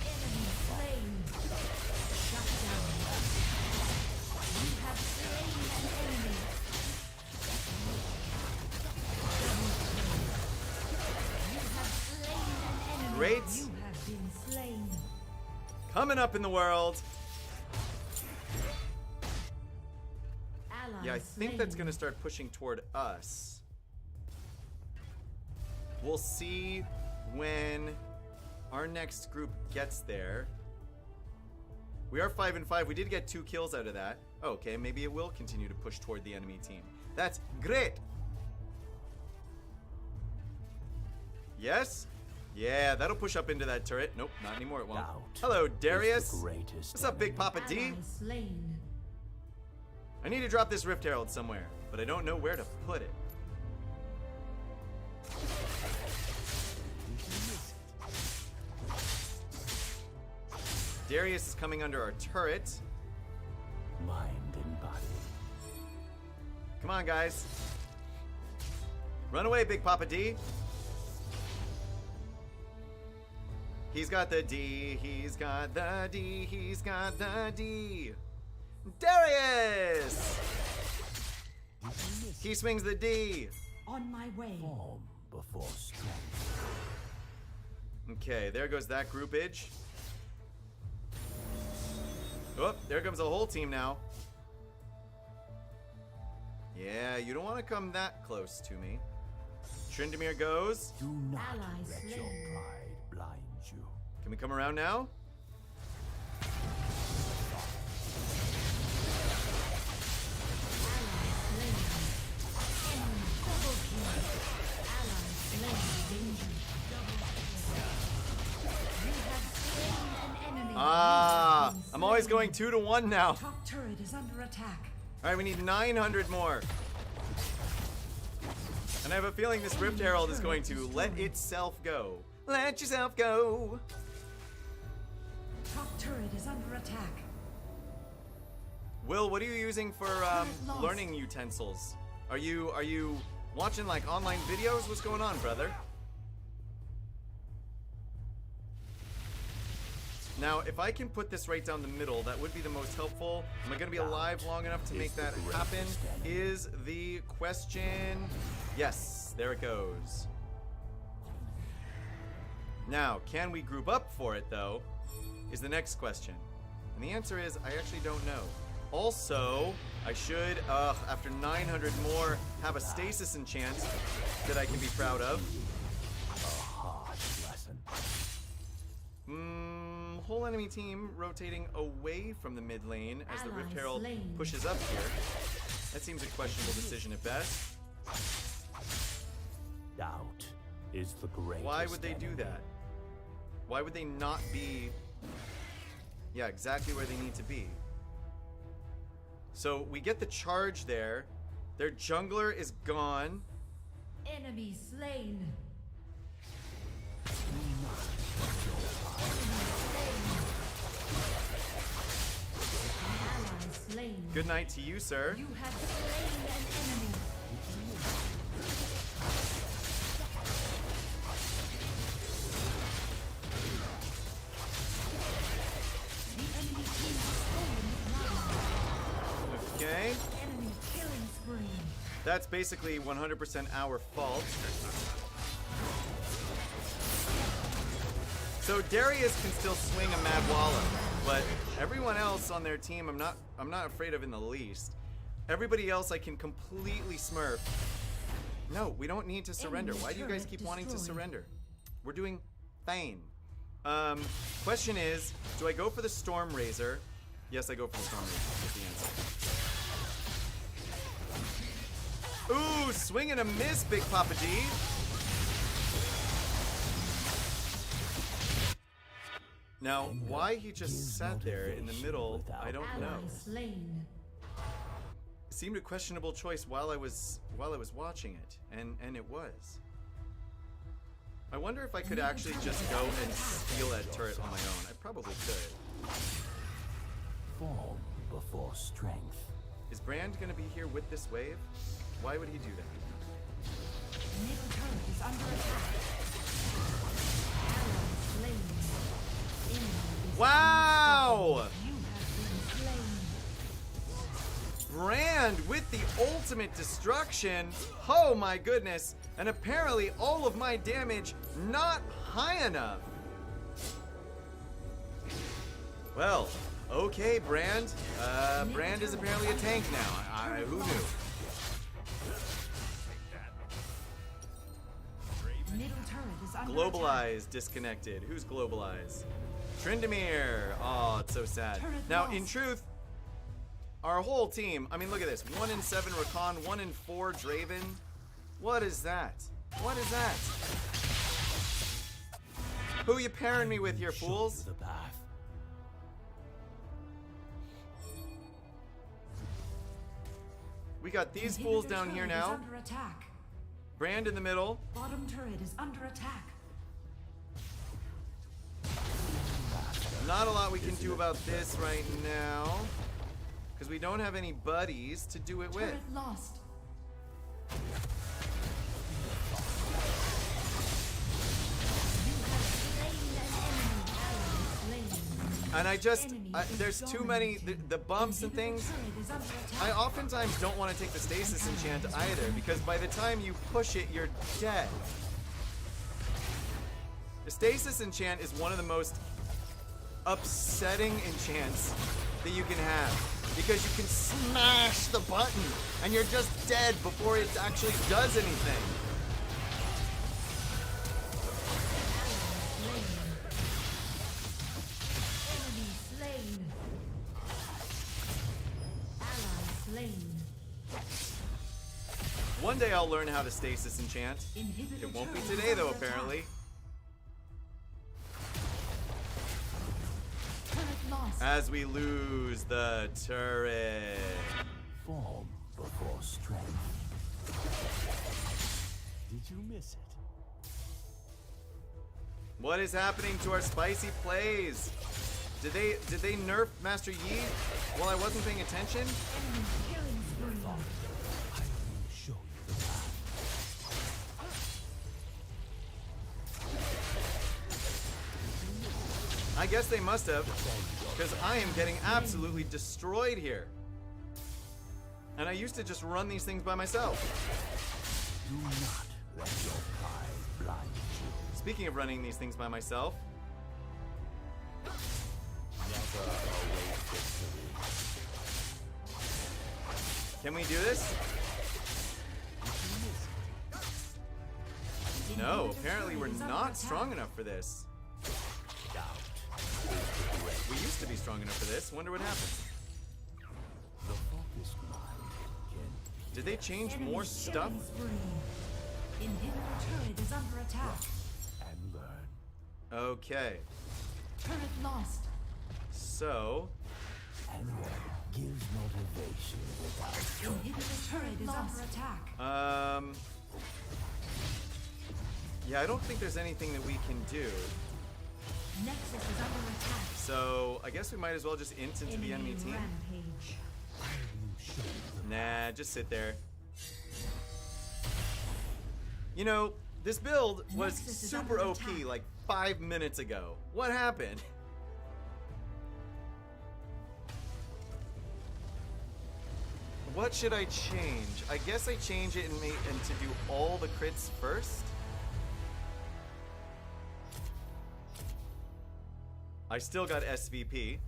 Enemy slain. Shut down. You have slain an enemy. You have slain an enemy. Great. You have been slain. Coming up in the world. Ally Yeah, I think that's slain. gonna start pushing toward us. We'll see when our next group gets there. We are 5 and 5. We did get 2 kills out of that. Okay, maybe it will continue to push toward the enemy team. That's great. Yes? Yeah, that'll push up into that turret. Nope, not anymore. It won't. Doubt Hello, is the Darius. greatest What's up, Big enemy. Papa D? Ally slain. I need to drop this Rift Herald somewhere, but I don't know where to put it. Darius is coming under our turret. Mind Come on, guys. Run away, Big Papa D. He's got the D, he's got the D, he's got the D. Darius! He swings the D. On my way. Form before strength. Okay, there goes that groupage. Oh, there comes the whole team now. Yeah, you don't want to come that close to me. Tryndamere goes. Do not Allies let your slain. pride blind you. Can we come around now? Ah, I'm always going 2 to 1 now. Top turret is under attack. All right, we need 900 more. And I have a feeling this Rift Herald is going to let itself go. Let yourself go. Top turret is under attack. Will, what are you using for lost. learning utensils? Are you watching like online videos? What's going on, brother? Now, if I can put this right down the middle, that would be the most helpful. Am I going to be alive long enough to make that happen? Is the question. Yes, there it goes. Now, can we group up for it, though, is the next question. And the answer is, I actually don't know. Also, I should, after 900 more, have a stasis enchant that I can be proud of. A harsh lesson. Whole enemy team rotating away from the mid lane as the Rift Ally Herald slain. pushes up here. That seems a questionable decision at best. Doubt is the greatest. Why would they do enemy. that? Why would they not be, yeah, exactly where they need to be? So we get the charge there. Their jungler is gone. Enemy slain. Ally slain. Good night to you, sir. You have slain an enemy. The enemy team has stolen the ground. Okay. Enemy killing spree. That's basically 100% our fault. So Darius can still swing a Mad Walla, but everyone else on their team I'm not afraid of in the least. Everybody else I can completely smurf. No, we don't need to surrender. Enemy Why do you guys turret keep wanting to destroyed. surrender? We're doing fine. Question is, do I go for the Storm Razor? Yes, I go for the Storm Razor. That's the answer. Ooh, swing and a miss, Big Papa D. Now, why he just sat there in the middle, I don't know. Ally slain. It seemed a questionable choice while I was watching it, and it was. I wonder if I could actually just go and steal that turret on my own. I probably could. Form before strength. Is Brand gonna be here with this wave? Why would he do that? Middle turret is under attack. Ally slain. Enemy is Wow! You have been slain. Brand with the ultimate destruction. Oh my goodness. And apparently all of my damage not high enough. Well, okay, Brand. Brand is apparently a tank now. Who knew? Middle turret is under Globalize disconnected. Who's Globalize? Tryndamere. Oh, it's so sad. Turret Now, lost. in truth, our whole team, I mean, look at this. 1 in 7 Rakan, 1 in 4 Draven. What is that? What is that? Who you pairing me with here, Show fools? you the path. We got these Inhibitor fools down here turret is now. under attack. Brand in the middle. Bottom turret is under attack. Not a lot we can do about this right now. Because we don't have any buddies to do it with. Turret lost. And I just, Enemy there's is too many, dominating. the bumps and Inhibitor things. turret is under I attack. oftentimes don't want to take the stasis enchant either, because by the time you push it, you're dead. The stasis enchant is one of the most upsetting enchants that you can have, because you can smash the button and you're just dead before it actually does anything. Enemy slain. Ally slain. One day I'll learn how to stasis enchant. Inhibitor It won't be turret is today though, under attack. apparently. Turret lost. As we lose the turret. Form before strength. Did you miss it? What is happening to our spicy plays? Did they nerf Master Yi while I wasn't paying attention? Enemy killing spree. I will show you the path. I guess they must have, because I am getting absolutely destroyed here. And I used to just run these things by myself. Do not let your pride blind you. Speaking of running these things by myself, Never await victory. can we do this? No, apparently we're not strong enough for this. Doubt. We used to be strong enough for this. Wonder what happened. The focused mind can Did they change Enemy more stuff? killing spree. Inhibitor turret is under attack. and learn. Okay, Turret lost. so And learn gives motivation without Inhibitor turret is under attack. yeah, I don't think there's anything that we can do. Nexus is under attack. So I guess we might as well just int into the enemy team. Rampage. Nah, just sit there. You know, this build was Nexus is super under OP attack. like 5 minutes ago. What happened? What should I change? I guess I change it and to do all the crits first. I still got SVP.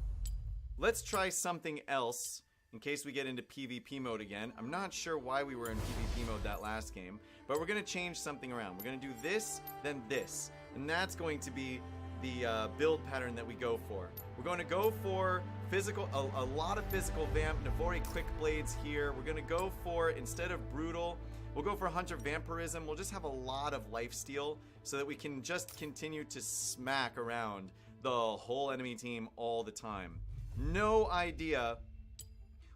Let's try something else in case we get into PvP mode again. I'm not sure why we were in PvP mode that last game, but we're gonna change something around. We're gonna do this, then this, and that's going to be the build pattern that we go for. We're going to go for physical, a lot of physical vamp, Navori quick blades here. We're gonna go for, instead of brutal, we'll go for Hunter Vampirism. We'll just have a lot of lifesteal so that we can just continue to smack around the whole enemy team all the time. No idea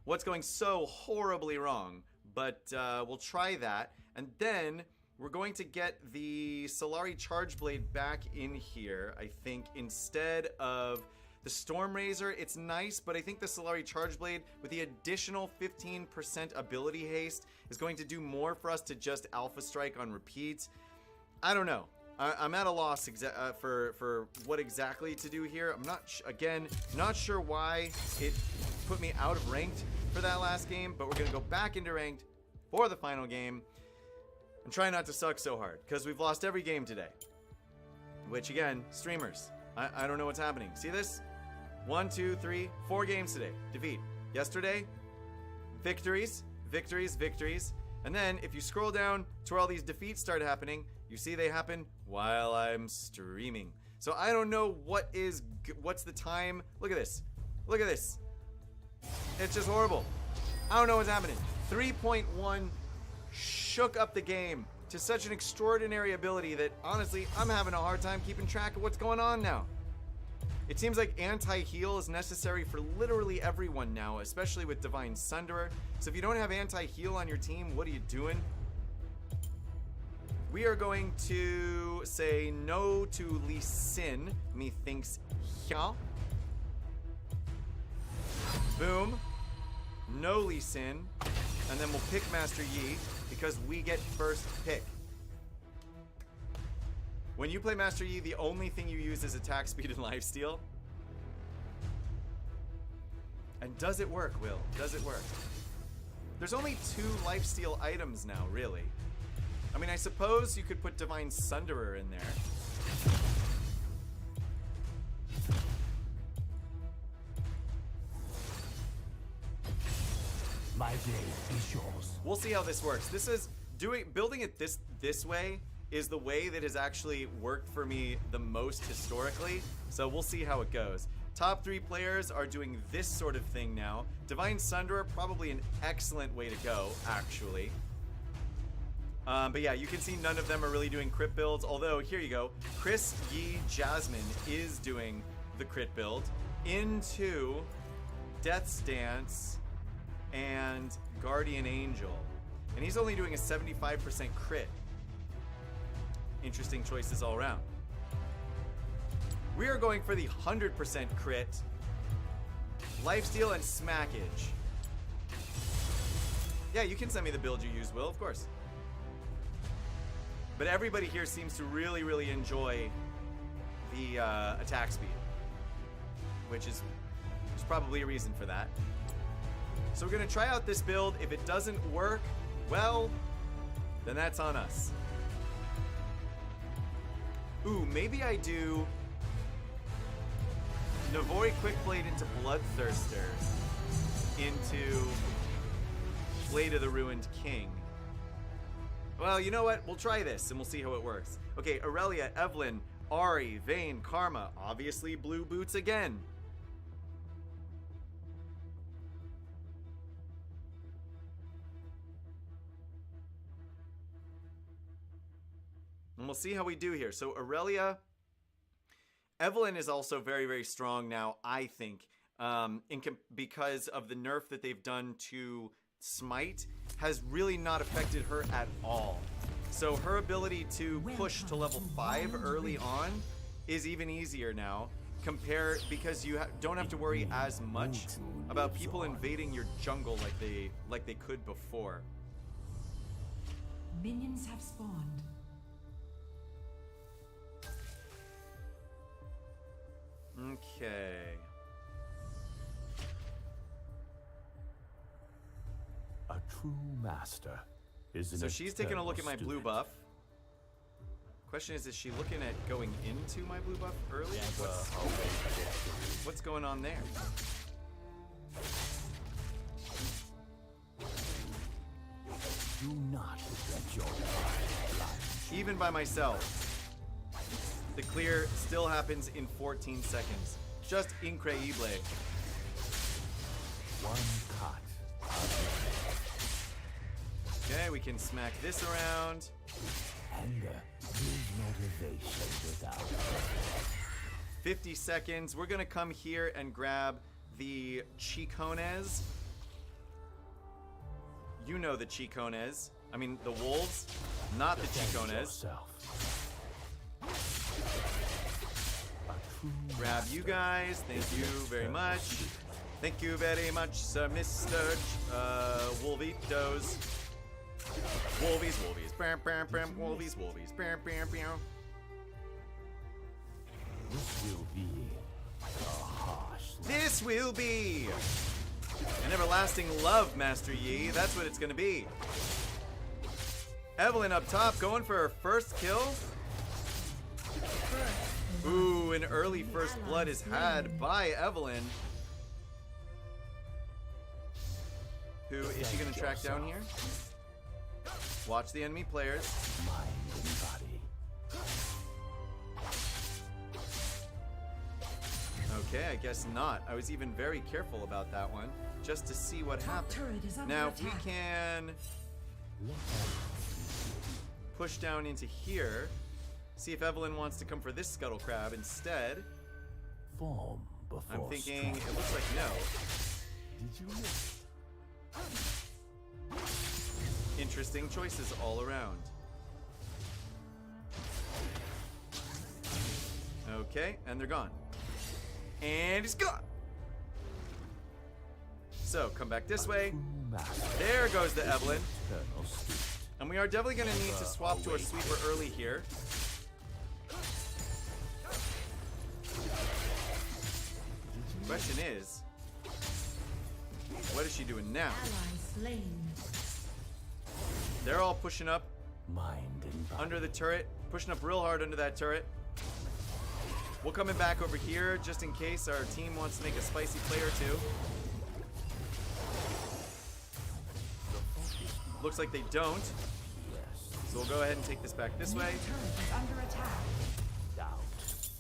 what's going so horribly wrong, but we'll try that. And then we're going to get the Solari Charge Blade back in here, I think, instead of the Storm Razor. It's nice, but I think the Solari Charge Blade with the additional 15% ability haste is going to do more for us to just Alpha Strike on repeat. I don't know. I'm at a loss for what exactly to do here. I'm not sure why it put me out of ranked for that last game, but we're gonna go back into ranked for the final game and try not to suck so hard, because we've lost every game today. Which again, streamers, I don't know what's happening. See this? 1, 2, 3, 4 games today. Defeat. Yesterday, victories, victories, victories. And then if you scroll down to where all these defeats start happening, you see they happen while I'm streaming. So I don't know what's the time. Look at this. Look at this. It's just horrible. I don't know what's happening. 3.1 shook up the game to such an extraordinary ability that honestly, I'm having a hard time keeping track of what's going on now. It seems like anti-heal is necessary for literally everyone now, especially with Divine Sunderer. So if you don't have anti-heal on your team, what are you doing? We are going to say no to Lee Sin, methinks yeah. Boom. No Lee Sin. And then we'll pick Master Yi because we get first pick. When you play Master Yi, the only thing you use is attack speed and lifesteal. And does it work, Will? Does it work? There's only 2 lifesteal items now, really. I mean, I suppose you could put Divine Sunderer in there. My blade is yours. We'll see how this works. This is building it this way is the way that has actually worked for me the most historically. So we'll see how it goes. Top 3 players are doing this sort of thing now. Divine Sunderer, probably an excellent way to go, actually. But yeah, you can see none of them are really doing crit builds. Although, here you go. Chris Yi Jasmine is doing the crit build into Death's Dance and Guardian Angel. And he's only doing a 75% crit. Interesting choices all around. We are going for the 100% crit, lifesteal, and smackage. Yeah, you can send me the build you use, Will, of course. But everybody here seems to really, really enjoy the attack speed, which is there's probably a reason for that. So we're gonna try out this build. If it doesn't work, well, then that's on us. Ooh, maybe I do Navori Quickblade into Bloodthirster into Blade of the Ruined King. Well, you know what? We'll try this and we'll see how it works. Okay, Aurelia, Evelyn, Ari, Vayne, Karma. Obviously blue boots again. And we'll see how we do here. So Aurelia, Evelyn is also very, very strong now, I think, because of the nerf that they've done to Smite has really not affected her at all. So her ability to push to level 5 early on is even easier now, because you don't have to worry as much about people invading your jungle like they could before. Minions have spawned. Okay. A true master is an So she's taking a look at my eternal blue student. buff. Question is she looking at going into my blue buff early? What's going on there? Do not regret your life. Even by myself. The clear still happens in 14 seconds. Just increíble. One cut. Okay, we can smack this around. Anger is motivation without 50 seconds. We're gonna come here and grab the Chicones. You know the Chicones. I mean the wolves, not the Chicones. yourself. Grab you guys. Thank you very much. Thank you very much, Sir Mr. Wolvitos. Wolvies. Bam, bam, bam. Wolvies. Bam, bam, bam. This will be a harsh life. This will be an everlasting love, Master Yi. That's what it's gonna be. Evelyn up top, going for her first kill. Ooh, an early first blood is had by Evelyn. Who is she gonna track down here? Watch the enemy players. Mind and body. Okay, I guess not. I was even very careful about that one, just to see what Top happens. turret is under Now, if we attack. can push down into here, see if Evelyn wants to come for this Scuttle Crab instead. Form before I'm thinking strength. it looks like no. Did you miss? Interesting choices all around. Okay, and they're gone. And he's gone! So, come back this way. True master. There goes the Evelyn. Eternal student. And we are definitely going to need to swap to a sweeper early here. Question is, What is she doing now? Ally slain. They're all pushing up Mind and body. under the turret. Pushing up real hard under that turret. We're coming back over here just in case our team wants to make a spicy play or two. Looks like they don't. So we'll go ahead and take this back this way. Middle turret is under attack. Doubt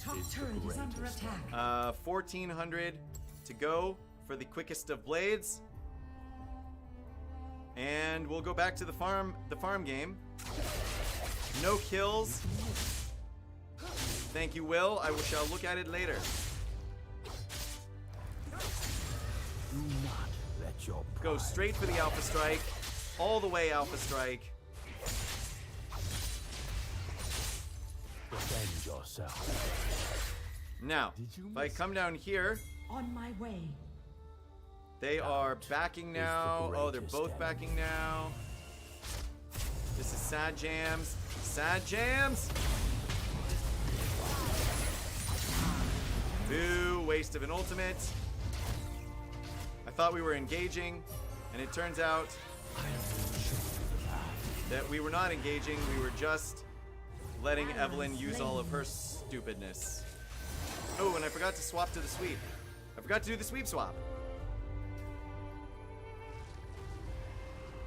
Top is the turret is under greatest attack. 1400 to go for the quickest of blades. And we'll go back to the farm game. No kills. Thank you, Will. I shall look at it later. Do not let your pride Go straight for the Alpha Strike. All the way Alpha Strike. defend yourself. Now, Did you if I miss come down here, On my way. they are backing the now. Oh, they're greatest both enemy. backing now. This is Sad Jams. Sad Jams! Boo, waste of an ultimate. I thought we were engaging, and it turns out that we were not engaging. We were just letting Evelyn use all of her stupidness. Oh, and I forgot to swap to the sweep. I forgot to do the sweep swap.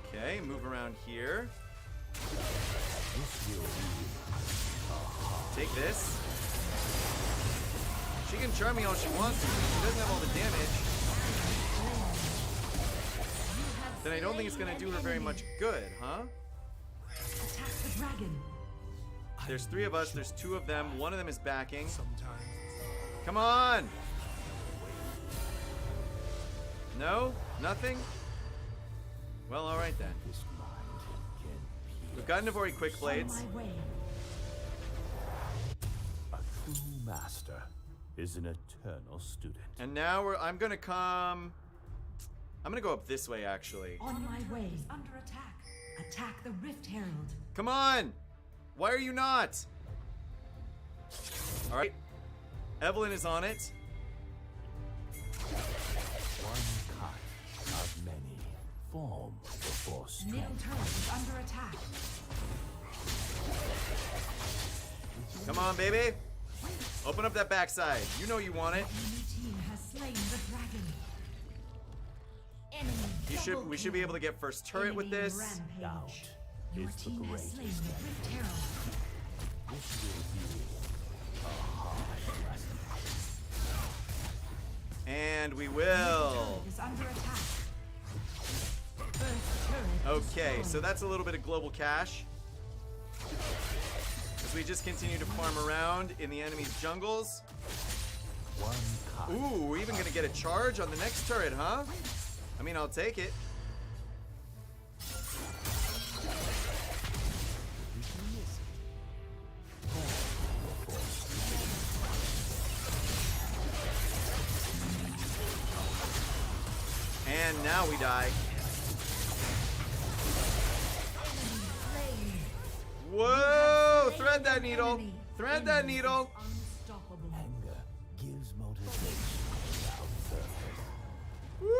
Okay, move around here. This will be Take this. She can charm me all she wants to. She doesn't have all the damage. Then I don't think it's gonna do her very much good, huh? Attack the dragon. There's 3 of us, there's 2 of them. One of them is backing. Come on! No? Nothing? Well, alright then. this mind can We've got Navori Quick On Blades. my way. a true master is an eternal student. And now I'm gonna go up this way actually. On my way. Is under attack. Attack the Rift Herald. Come on! Why are you not? Alright. Evelyn is on it. One kind of many form before Middle strength. turret is under attack. Come on, baby. Open up that backside. You know you want it. Enemy team has slain the dragon. Enemy We should be able to get first turret with Enemy this. rampage. Doubt Your is the team has greatest slain the Rift Herald. This will be a harsh lesson. And we Turret will. is under attack. First turret Okay, so destroyed. that's a little bit of global cash. As we just continue to farm around in the enemy's jungles. One kind. Ooh, we're even gonna get a charge on the next turret, huh? I mean, I'll take it. And now we die. Slain. Whoa! Slain Thread that an needle. enemy. Thread that Enemy needle. is Unstoppable. Anger gives motivation without purpose. Woo-hoo!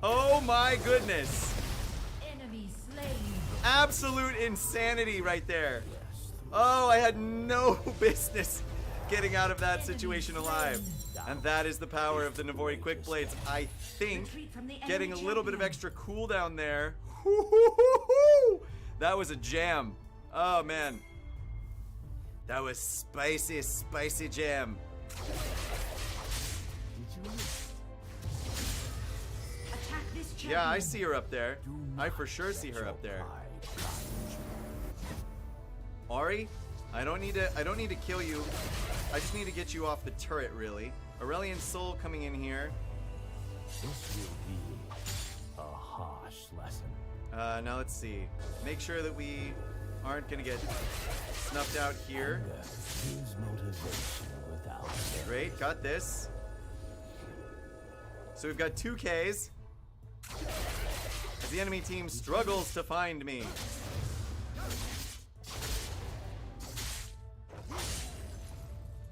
Oh my goodness. Enemy slain. Absolute insanity right there. Oh, I had no business getting out of that situation alive. And that is the power of the Navori Quick Blades. I think Retreat from the enemy getting a little bit of champion. extra cooldown there. Hoo-hoo-hoo-hoo! That was a jam. Oh man. That was spicy, spicy jam. Attack this champion. Yeah, I see her up there. Do I not for sure see let her your up there. pride blind you. Ari, I don't need to kill you. I just need to get you off the turret, really. Aurelian Soul coming in here. This will be a harsh lesson. Now let's see. Make sure that we aren't gonna get snuffed out here. Anger gives motivation without purpose. Great, got this. So we've got 2 Ks. As the enemy team struggles to find me.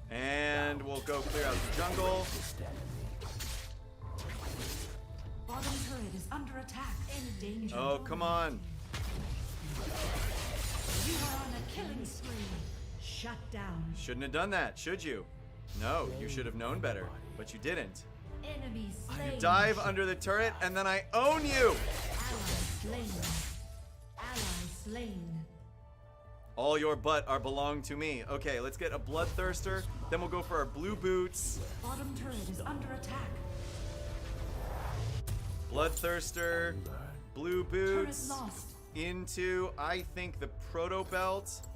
And we'll go clear out the jungle. This enemy. danger. Oh, come on. You are on a killing spree. Shut down. Shouldn't have done that, should you? No, you should have known better, but you didn't. Enemy slain. You dive under the turret, and then I own you! Ally slain. Ally slain. All your butt are belong to me. Okay, let's get a Bloodthirster, then we'll go for our blue boots. Bottom turret is under attack. Bloodthirster, blue Turret boots, lost. into, I think, the Proto Belt.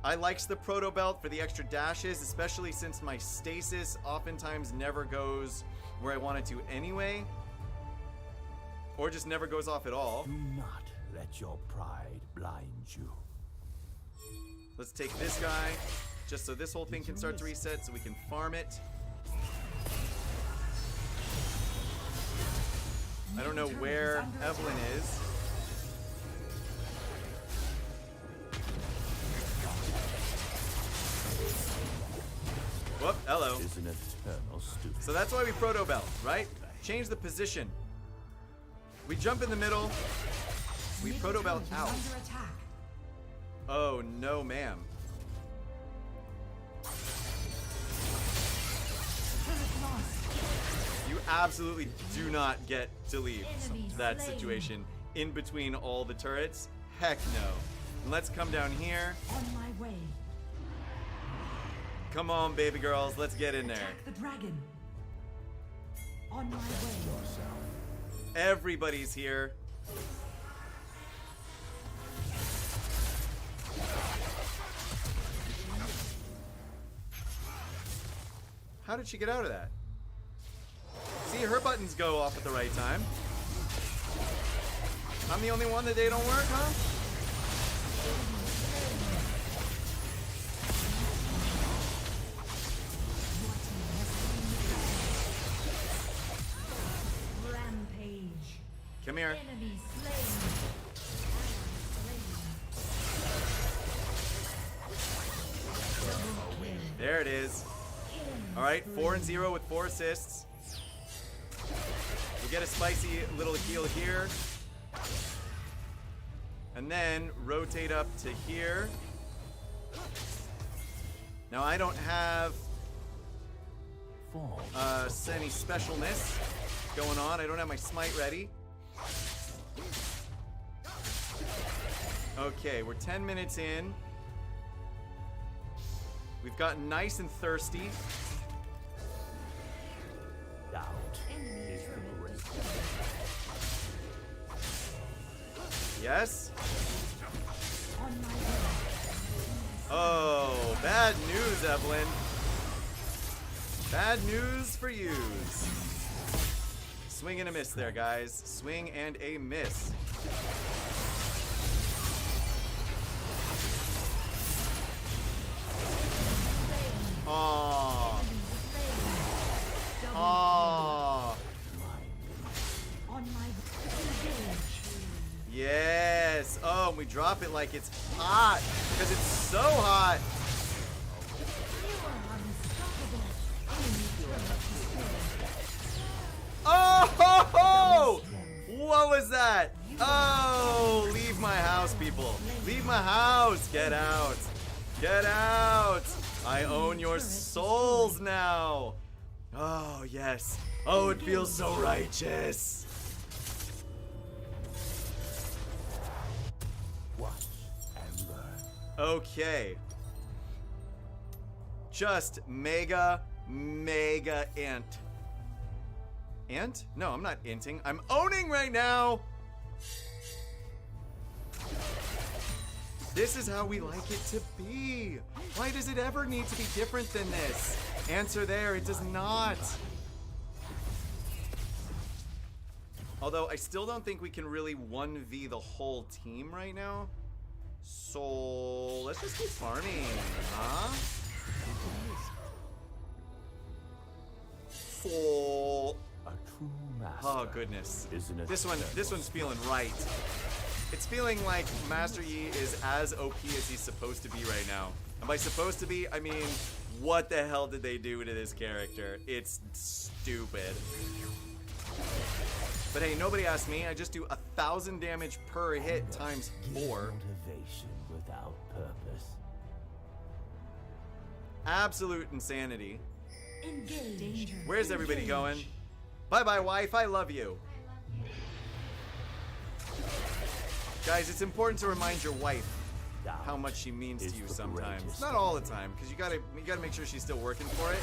I likes the Proto Belt for the extra dashes, especially since my stasis oftentimes never goes where I want it to anyway. Or just never goes off at all. Do not let your pride blind you. Let's take this guy, just so this whole thing can start to reset so we can farm it. I don't know where Evelyn is. Whoop, hello. Is an eternal student. So that's why we Proto Belt, right? Change the position. We jump in the middle. We Middle Proto Belt turret is out. under attack. Oh, no, ma'am. Turret lost. You absolutely do not get to leave Enemy that slain. situation in between all the turrets. Heck no. And let's come down here. On my way. Come on, baby girls. Let's get in there. Attack the dragon. On my way. Everybody's here. How did she get out of that? See, her buttons go off at the right time. I'm the only one that they don't work, huh? Rampage. Come here. Enemy slain. Double kill. There it is. Killing All right, spree. 4-0 with 4 assists. We get a spicy little heal here. And then rotate up to here. Now I don't have Fall. any specialness going on. I don't have my smite ready. Okay, we're 10 minutes in. We've gotten nice and thirsty. Doubt Enemy is the turret great. Yes? on my way. Oh, bad news, Evelyn. Bad news for yous. Swing and a miss there, guys. Swing and a miss. Aww. Double Aww. on my engage. Yes. Oh, and we drop it like it's hot. Because it's so hot. You are unstoppable. Enemy turret destroyed. Oh! Ho, ho! What was that? Oh! Leave my house, people. Leave my house. Get out. Get out. I own your souls now. Oh, yes. Oh, it feels so righteous. Watch and learn. Okay. Just mega int. Int? No, I'm not inting. I'm owning right now. This is how we like it to be. Why does it ever need to be different than this? Answer there, it does not. Although I still don't think we can really 1v the whole team right now. So let's just keep farming, huh? Full. A true master. Oh goodness. Is an This one's feeling right. It's feeling like Master Yi is as OP as he's supposed to be right now. And by supposed to be, I mean, what the hell did they do to this character? It's stupid. But hey, nobody asked me. I just do 1,000 damage per hit times Gives 4. motivation without purpose. Absolute insanity. Engage. Danger. Where's everybody Engage. going? Bye-bye, wife. I love you. Guys, it's important to remind your wife how much she means to you sometimes. Not all the time, because you gotta make sure she's still working for it.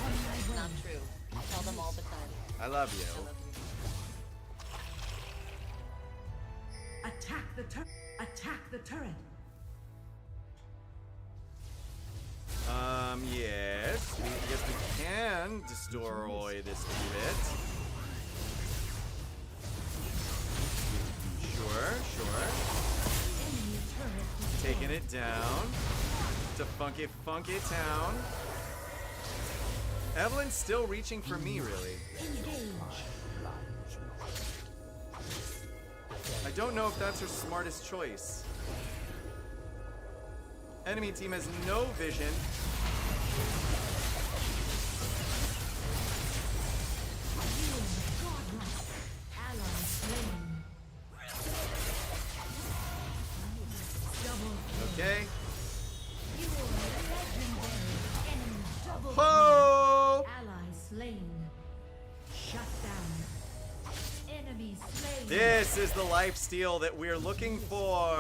Not true. I tell them all the time. I love you. I love you. Attack the turret. Attack the turret. Yes. I guess we can destroy this bit. Sure. Enemy turret. Taking it down to Funky Town. Evelyn's still reaching for me, really. Engage. I don't know if that's her smartest choice. Enemy team has no vision. You are godlike. Ally slain. Double kill. Okay. You are legendary. Enemy double kill. Ho! Ally slain. Shut down. Enemy slain. This is the lifesteal that we're looking for.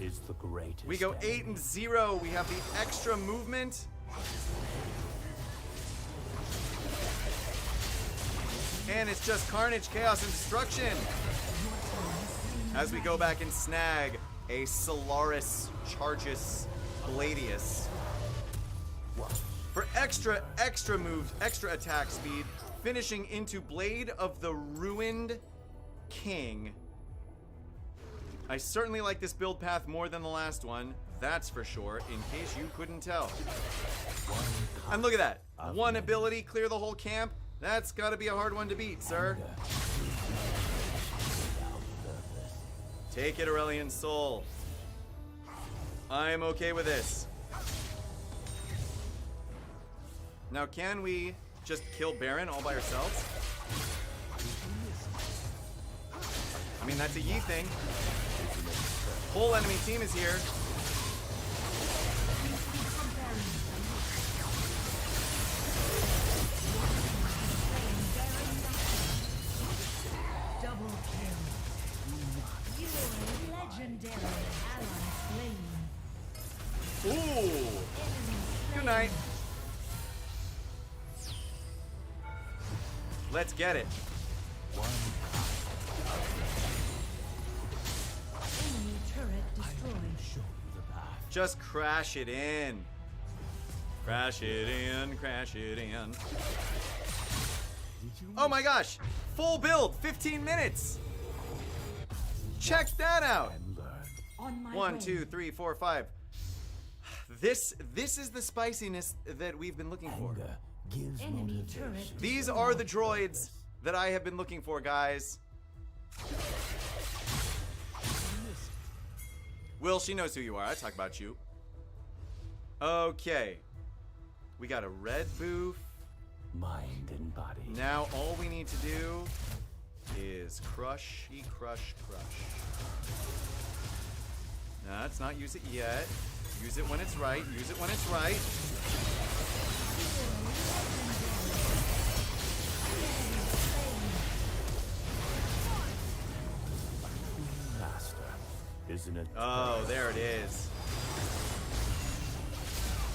Is the greatest. We go enemy. 8-0. We have the extra movement. And it's just carnage, chaos, and destruction. As we go back and snag a Solaris Chargus Gladius. For extra moves, extra attack speed, finishing into Blade of the Ruined King. I certainly like this build path more than the last one, that's for sure, in case you couldn't tell. And look at that. One ability, clear the whole camp. That's gotta be a hard one to beat, sir. Take it, Aurelian Soul. I'm okay with this. Now, can we just kill Baron all by ourselves? I mean, that's a Yi thing. Whole enemy team is here. Double kill. You are legendary. Ally slain. Ooh. Good night. Let's get it. Enemy turret destroyed. Show you the path. Just crash it in. Crash it in, crash it in. Oh my gosh! Full build, 15 minutes! Check that out! And learn. On my 1, way. 2, 3, 4, 5. This is the spiciness that we've been looking for. Anger gives Enemy motivation. turret. These are the droids that I have been looking for, guys. Will, she knows who you are. I talk about you. Okay. We got a red booth. Mind and body. Now all we need to do is crush. No, let's not use it yet. Use it when it's right. Use it when it's right. Master, isn't it? Oh, there it is.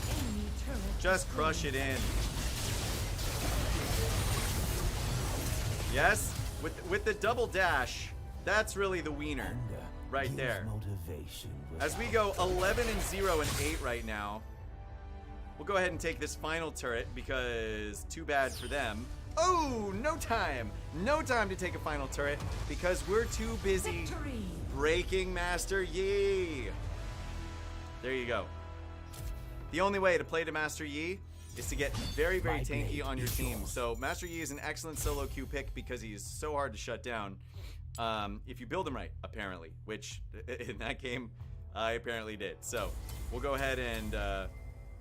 Enemy turret. Just crush it in. Yes, with the double dash, that's really the wiener. Anger Right gives there. Motivation. As we go 11-0 and 8 right now, we'll go ahead and take this final turret because too bad for them. Oh, no time. No time to take a final turret because we're too busy Victory. breaking Master Yi. There you go. The only way to play to Master Yi is to get very, very My tanky blade on your is team. yours. So Master Yi is an excellent solo queue pick because he is so hard to shut down. If you build him right, apparently, which in that game I apparently did. So we'll go ahead and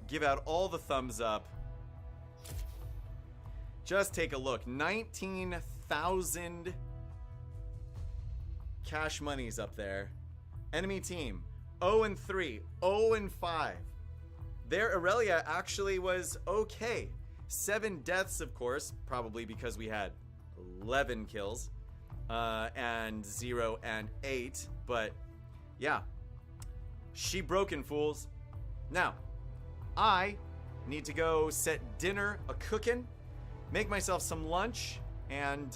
give out all the thumbs up. Just take a look. 19 1,000 cash monies up there. Enemy team 0-3, 0-5. Their Aurelia actually was okay. 7 deaths, of course, probably because we had 11 kills, and 0 and 8. But yeah, she broken, fools. Now, I need to go set dinner a cooking, make myself some lunch, and